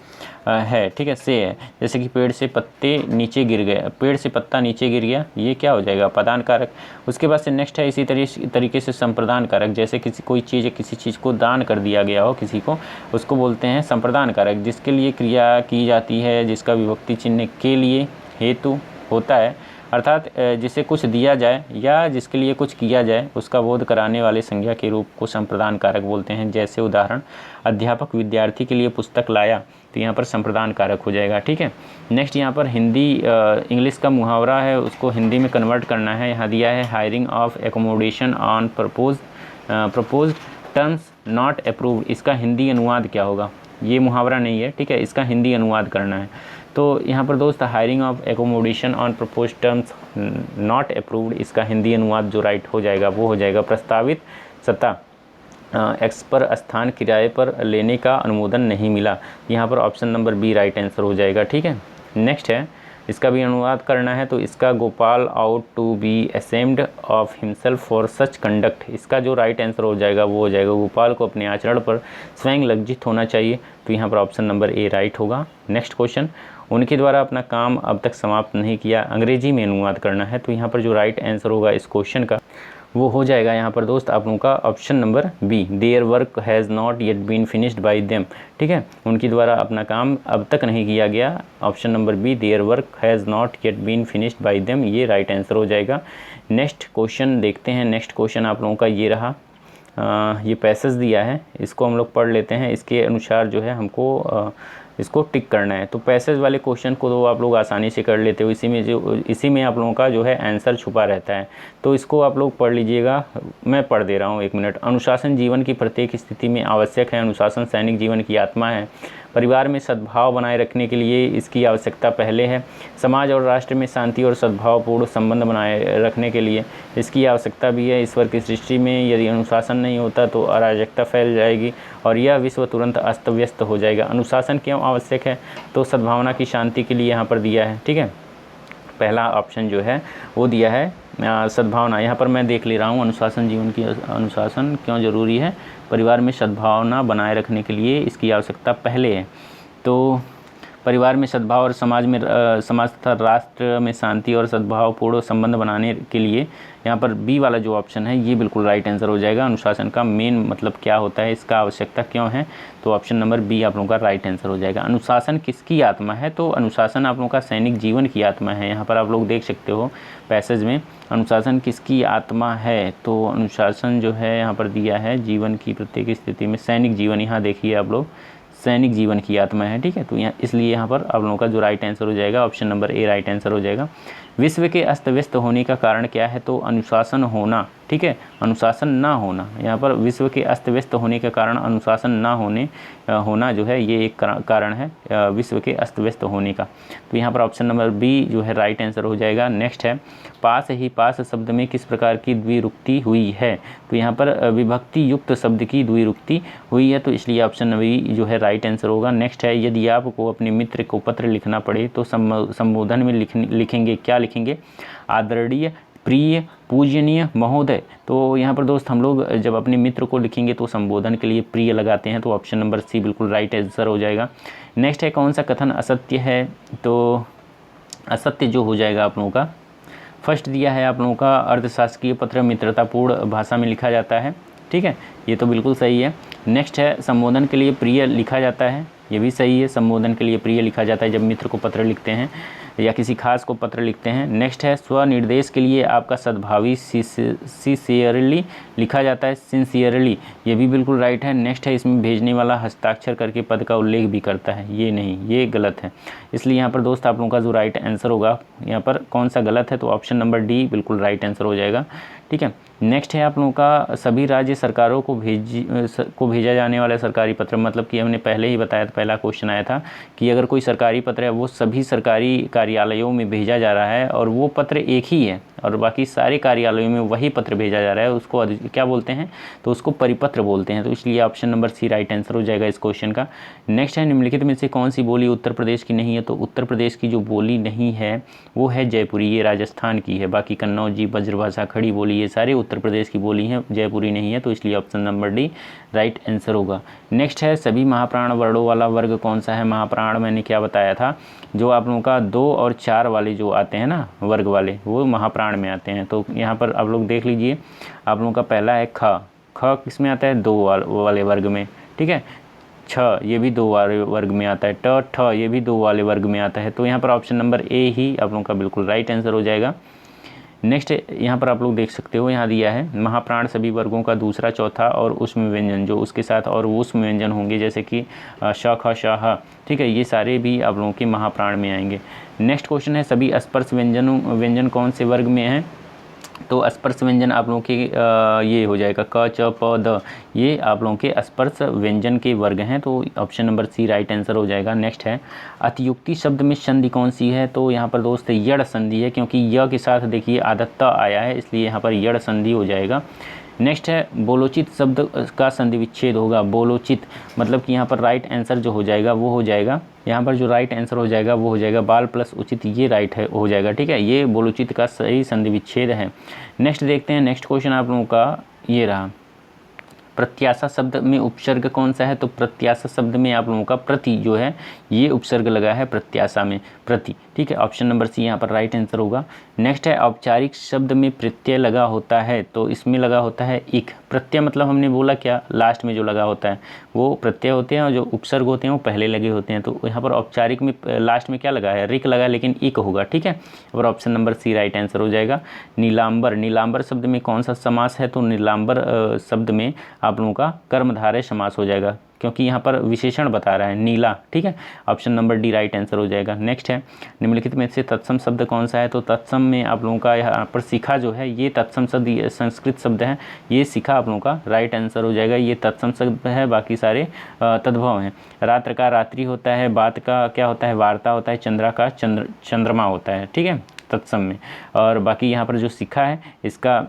Speaker 1: है। ठीक है, से है। जैसे कि पेड़ से पत्ते नीचे गिर गए, पेड़ से पत्ता नीचे गिर गया, ये क्या हो जाएगा, अपादान कारक। उसके बाद से नेक्स्ट है इसी तरीके से संप्रदान कारक। जैसे कोई चीज़ किसी चीज़ को दान कर दिया गया हो किसी को, उसको बोलते हैं संप्रदान कारक। जिसके लिए क्रिया की जाती है, जिसका विभक्ति चिन्ह के लिए हेतु होता है, अर्थात जिसे कुछ दिया जाए या जिसके लिए कुछ किया जाए, उसका बोध कराने वाले संज्ञा के रूप को संप्रदान कारक बोलते हैं। जैसे उदाहरण, अध्यापक विद्यार्थी के लिए पुस्तक लाया, तो यहाँ पर संप्रदान कारक हो जाएगा। ठीक है, नेक्स्ट यहाँ पर हिंदी इंग्लिश का मुहावरा है, उसको हिंदी में कन्वर्ट करना है। यहाँ दिया है hiring of accommodation on propose terms not approved. इसका हिंदी अनुवाद क्या होगा, ये मुहावरा नहीं है। ठीक है, इसका हिंदी अनुवाद करना है। तो यहाँ पर दोस्त hiring of accommodation on propose terms not approved, इसका हिंदी अनुवाद जो राइट हो जाएगा वो हो जाएगा प्रस्तावित सत्ता एक्स पर स्थान किराए पर लेने का अनुमोदन नहीं मिला। यहाँ पर option number B right answer हो जाएगा। ठीक है, नेक्स्ट है, इसका भी अनुवाद करना है। तो इसका Gopal ought to be ashamed of himself for such conduct, इसका जो राइट आंसर हो जाएगा वो हो जाएगा गोपाल को अपने आचरण पर स्वयं लज्जित होना चाहिए। तो यहाँ पर ऑप्शन नंबर ए राइट होगा। नेक्स्ट क्वेश्चन, उनके द्वारा अपना काम अब तक समाप्त नहीं किया, अंग्रेजी में अनुवाद करना है। तो यहाँ पर जो राइट आंसर होगा इस क्वेश्चन का वो हो जाएगा यहाँ पर दोस्त आप लोगों का option number B, their work has not yet been finished by them. ठीक है, उनके द्वारा अपना काम अब तक नहीं किया गया, option number B, their work has not yet been finished by them, ये राइट आंसर हो जाएगा। नेक्स्ट क्वेश्चन देखते हैं। नेक्स्ट क्वेश्चन आप लोगों का ये रहा, ये पैसेज दिया है, इसको हम लोग पढ़ लेते हैं। इसके अनुसार जो है हमको इसको टिक करना है। तो पैसेज वाले क्वेश्चन को तो आप लोग आसानी से कर लेते हो, इसी में आप लोगों का जो है आंसर छुपा रहता है। तो इसको आप लोग पढ़ लीजिएगा, मैं पढ़ दे रहा हूँ, एक मिनट। अनुशासन जीवन की प्रत्येक स्थिति में आवश्यक है। अनुशासन सैनिक जीवन की आत्मा है। परिवार में सद्भाव बनाए रखने के लिए इसकी आवश्यकता पहले है। समाज और राष्ट्र में शांति और सद्भावपूर्ण संबंध बनाए रखने के लिए इसकी आवश्यकता भी है। ईश्वर की सृष्टि में यदि अनुशासन नहीं होता तो अराजकता फैल जाएगी और यह विश्व तुरंत अस्त व्यस्त हो जाएगा। अनुशासन क्यों आवश्यक है, तो सद्भावना की शांति के लिए यहाँ पर दिया है। ठीक है, पहला ऑप्शन जो है वो दिया है सद्भावना। यहाँ पर मैं देख ले रहा हूँ, अनुशासन जीवन की अनुशासन क्यों ज़रूरी है, परिवार में सद्भावना बनाए रखने के लिए इसकी आवश्यकता पहले है। तो परिवार में सद्भाव और समाज तथा राष्ट्र में शांति और सद्भावपूर्ण संबंध बनाने के लिए यहाँ पर बी वाला जो ऑप्शन है ये बिल्कुल राइट आंसर हो जाएगा। अनुशासन का मेन मतलब क्या होता है, इसका आवश्यकता क्यों है, तो ऑप्शन नंबर बी आप लोगों का राइट आंसर हो जाएगा। अनुशासन किसकी आत्मा है, तो अनुशासन आप लोगों का सैनिक जीवन की आत्मा है। यहाँ पर आप लोग देख सकते हो पैसेज में अनुशासन किसकी आत्मा है, तो अनुशासन जो है यहाँ पर दिया है जीवन की प्रत्येक स्थिति में सैनिक जीवन, यहाँ देखिए आप लोग सैनिक जीवन की आत्मा है। ठीक है, तो यहाँ इसलिए यहाँ पर आप लोगों का जो राइट आंसर हो जाएगा option number A right answer हो जाएगा। विश्व के अस्त व्यस्त होने का कारण क्या है, तो अनुशासन होना। ठीक है, अनुशासन ना होना, यहाँ पर विश्व के अस्त व्यस्त होने के कारण अनुशासन ना होना जो है ये एक कारण है विश्व के अस्त व्यस्त होने का। तो यहाँ पर ऑप्शन नंबर बी जो है राइट आंसर हो जाएगा। नेक्स्ट है, पास ही पास शब्द में किस प्रकार की द्विरुक्ति हुई है, तो यहाँ पर विभक्ति युक्त शब्द की द्विरुक्ति हुई है, तो इसलिए ऑप्शन बी जो है राइट आंसर होगा। नेक्स्ट है, यदि आपको अपने मित्र को पत्र लिखना पड़े तो संबोधन में लिखेंगे, क्या लिखेंगे, आदरणीय, प्रिय, पूजनीय, महोदय। तो यहाँ पर दोस्त हम लोग जब अपने मित्र को लिखेंगे तो संबोधन के लिए प्रिय लगाते हैं, तो ऑप्शन नंबर सी बिल्कुल राइट आंसर हो जाएगा। नेक्स्ट है, कौन सा कथन असत्य है, तो असत्य जो हो जाएगा आप लोगों का फर्स्ट दिया है आप लोगों का, अर्थशास्त्रीय पत्र मित्रतापूर्ण भाषा में लिखा जाता है। ठीक है, ये तो बिल्कुल सही है। नेक्स्ट है, संबोधन के लिए प्रिय लिखा जाता है, ये भी सही है, संबोधन के लिए प्रिय लिखा जाता है जब मित्र को पत्र लिखते हैं या किसी खास को पत्र लिखते हैं। नेक्स्ट है, स्वनिर्देश के लिए आपका सद्भावी सिंसियरली लिखा जाता है, सिंसियरली, ये भी बिल्कुल राइट है। नेक्स्ट है, इसमें भेजने वाला हस्ताक्षर करके पद का उल्लेख भी करता है, ये नहीं, ये गलत है। इसलिए यहाँ पर दोस्त आप लोगों का जो राइट आंसर होगा यहाँ पर कौन सा गलत है, तो ऑप्शन नंबर डी बिल्कुल राइट आंसर हो जाएगा। ठीक है। नेक्स्ट है आप लोगों का सभी राज्य सरकारों को भेजा जाने वाला सरकारी पत्र, मतलब कि हमने पहले ही बताया था, पहला क्वेश्चन आया था कि अगर कोई सरकारी पत्र है वो सभी सरकारी कार्यालयों में भेजा जा रहा है और वो पत्र एक ही है और बाकी सारे कार्यालयों में वही पत्र भेजा जा रहा है, उसको क्या बोलते हैं, तो उसको परिपत्र बोलते हैं। तो इसलिए option number C right answer हो जाएगा इस क्वेश्चन का। नेक्स्ट है निम्नलिखित में से कौन सी बोली उत्तर प्रदेश की नहीं है, तो उत्तर प्रदेश की जो बोली नहीं है वो है जयपुरी, ये राजस्थान की है। बाकी कन्नौजी, ब्रजभाषा, खड़ी बोली ये सारे उत्तर प्रदेश की बोली हैं, जयपुरी नहीं है, तो इसलिए option number D right answer होगा। नेक्स्ट है सभी महाप्राण वर्णों वाला वर्ग कौन सा है। महाप्राण मैंने क्या बताया था, जो आप लोगों का 2 और 4 वाले जो आते हैं ना वर्ग वाले, वो महाप्राण में आते हैं। तो यहाँ पर आप लोग देख लीजिए, आप लोगों का पहला है ख किस में आता है, 2 वाले वर्ग में, ठीक है। छ ये भी 2 वाले वर्ग में आता है। ठ ये भी 2 वाले वर्ग में आता है। तो यहाँ पर ऑप्शन नंबर ए ही आप लोगों का बिल्कुल राइट आंसर हो जाएगा। नेक्स्ट यहाँ पर आप लोग देख सकते हो, यहाँ दिया है महाप्राण सभी वर्गों का दूसरा, चौथा और उसमें व्यंजन जो उसके साथ और उसमें व्यंजन होंगे, जैसे कि श, ख, श, ह, ठीक है, ये सारे भी आप लोगों के महाप्राण में आएंगे। नेक्स्ट क्वेश्चन है सभी स्पर्श व्यंजन कौन से वर्ग में हैं, तो स्पर्श व्यंजन आप लोगों के ये हो जाएगा क, च, प, द, ये आप लोगों के स्पर्श व्यंजन के वर्ग हैं। तो option number C right answer हो जाएगा। नेक्स्ट है अतियुक्ति शब्द में संधि कौन सी है, तो यहाँ पर दोस्त यड़ संधि है, क्योंकि य के साथ देखिए आदत्त आया है, इसलिए यहाँ पर यड़ संधि हो जाएगा। नेक्स्ट है बोलोचित शब्द का संधि विच्छेद होगा। बोलोचित मतलब कि यहाँ पर राइट आंसर जो हो जाएगा वो हो जाएगा, यहाँ पर जो राइट आंसर हो जाएगा वो हो जाएगा बाल प्लस उचित, ये राइट है हो जाएगा, ठीक है, ये बोलोचित का सही संधि विच्छेद है। नेक्स्ट देखते हैं, नेक्स्ट क्वेश्चन आप लोगों का ये रहा, प्रत्याशा शब्द में उपसर्ग कौन सा है, तो प्रत्याशा शब्द में आप लोगों का प्रति जो है ये उपसर्ग लगा है प्रत्याशा में, प्रति, ठीक है, ऑप्शन नंबर सी यहाँ पर राइट आंसर होगा। नेक्स्ट है औपचारिक शब्द में प्रत्यय लगा होता है, तो इसमें लगा होता है इक। प्रत्यय मतलब हमने बोला क्या, लास्ट में जो लगा होता है वो प्रत्यय होते हैं और जो उपसर्ग होते हैं वो पहले लगे होते हैं। तो यहाँ पर औपचारिक में लास्ट में क्या लगा है, रिक लगा, लेकिन इक होगा, ठीक है, और option number C right answer हो जाएगा। नीलांबर, नीलांबर शब्द में कौन सा समास है, तो नीलांबर शब्द में आप लोगों का कर्मधारय समास हो जाएगा, क्योंकि यहाँ पर विशेषण बता रहा है नीला, ठीक है, option number D right answer हो जाएगा। नेक्स्ट है निम्नलिखित में से तत्सम शब्द कौन सा है, तो तत्सम में आप लोगों का यहाँ पर शिखा जो है ये तत्सम शब्द संस्कृत शब्द है, ये शिखा आप लोगों का राइट आंसर हो जाएगा, ये तत्सम शब्द है, बाकी सारे तद्भव हैं। रात्र का रात्रि होता है, बात का क्या होता है, वार्ता होता है, चंद्रा का चंद्रमा होता है, ठीक है, तत्सम में, और बाकी यहाँ पर जो शिखा है इसका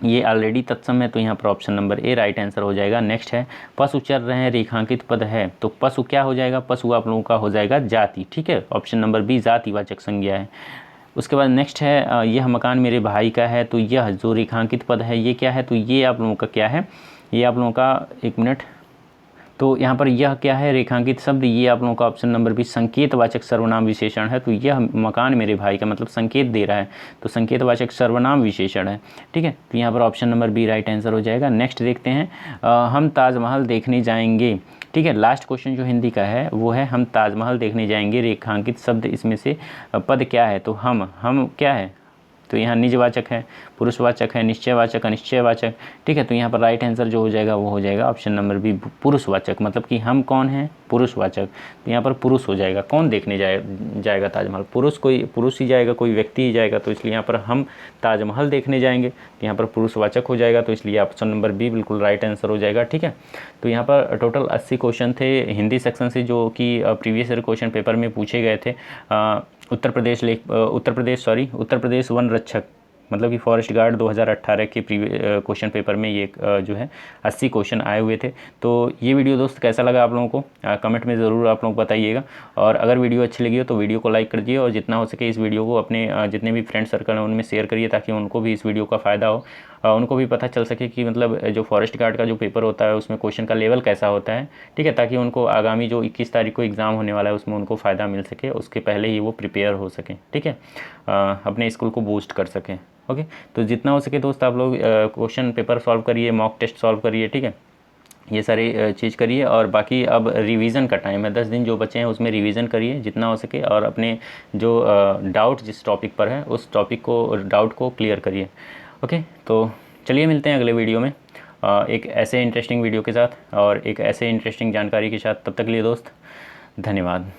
Speaker 1: ये ऑलरेडी तत्सम है, तो यहाँ पर option number A right answer हो जाएगा। नेक्स्ट है पशु चर रहे हैं रेखांकित पद है, तो पशु क्या हो जाएगा, पशु आप लोगों का हो जाएगा जाति, ठीक है, ऑप्शन नंबर बी जातिवाचक संज्ञा है। उसके बाद नेक्स्ट है यह मकान मेरे भाई का है, तो यह जो रेखांकित पद है ये क्या है, तो ये आप लोगों का क्या है, ये आप लोगों का एक मिनट, तो यहाँ पर यह क्या है रेखांकित शब्द, ये आप लोगों का ऑप्शन नंबर बी संकेतवाचक सर्वनाम विशेषण है। तो यह मकान मेरे भाई का मतलब संकेत दे रहा है, तो संकेतवाचक सर्वनाम विशेषण है, ठीक है, तो यहाँ पर option number B right answer हो जाएगा। नेक्स्ट देखते हैं हम ताजमहल देखने जाएंगे, ठीक है, लास्ट क्वेश्चन जो हिंदी का है वो है हम ताजमहल देखने जाएंगे, रेखांकित शब्द इसमें से पद क्या है, तो हम क्या है, तो यहाँ निजवाचक है, पुरुषवाचक है, निश्चयवाचक, अनिश्चयवाचक, ठीक है, तो यहाँ पर राइट आंसर जो हो जाएगा वो हो जाएगा ऑप्शन नंबर बी पुरुषवाचक, मतलब कि हम कौन है, पुरुषवाचक, तो यहाँ पर पुरुष हो जाएगा। कौन देखने जाएगा ताजमहल, पुरुष ही जाएगा, कोई व्यक्ति ही जाएगा, तो इसलिए यहाँ पर हम ताजमहल देखने जाएंगे, तो यहाँ पर पुरुषवाचक हो जाएगा, तो इसलिए ऑप्शन नंबर बी बिल्कुल राइट आंसर हो जाएगा, ठीक है। तो यहाँ पर टोटल 80 क्वेश्चन थे हिंदी सेक्शन से, जो कि प्रीवियस ईयर क्वेश्चन पेपर में पूछे गए थे। उत्तर प्रदेश वन रक्षक मतलब कि फॉरेस्ट गार्ड 2018 के क्वेश्चन पेपर में ये जो है 80 क्वेश्चन आए हुए थे। तो ये वीडियो दोस्त कैसा लगा आप लोगों को कमेंट में ज़रूर आप लोग बताइएगा, और अगर वीडियो अच्छी लगी हो तो वीडियो को लाइक कर दीजिए, और जितना हो सके इस वीडियो को अपने जितने भी फ्रेंड सर्कल हैं उनमें शेयर करिए, ताकि उनको भी इस वीडियो का फ़ायदा हो, उनको भी पता चल सके कि मतलब जो फॉरेस्ट गार्ड का जो पेपर होता है उसमें क्वेश्चन का लेवल कैसा होता है, ठीक है, ताकि उनको आगामी जो 21 तारीख को एग्ज़ाम होने वाला है उसमें उनको फ़ायदा मिल सके, उसके पहले ही वो प्रिपेयर हो सकें, ठीक है, अपने स्कूल को बूस्ट कर सकें। ओके, तो जितना हो सके दोस्त आप लोग क्वेश्चन पेपर सॉल्व करिए, मॉक टेस्ट सॉल्व करिए, ठीक है, ये सारी चीज़ करिए, और बाकी अब रिवीजन का टाइम है, 10 दिन जो बचे हैं उसमें रिवीजन करिए जितना हो सके, और अपने जो डाउट जिस टॉपिक पर है उस टॉपिक को डाउट को क्लियर करिए। ओके, तो चलिए मिलते हैं अगले वीडियो में एक ऐसे इंटरेस्टिंग वीडियो के साथ और एक ऐसे इंटरेस्टिंग जानकारी के साथ। तब तक के लिए दोस्त धन्यवाद।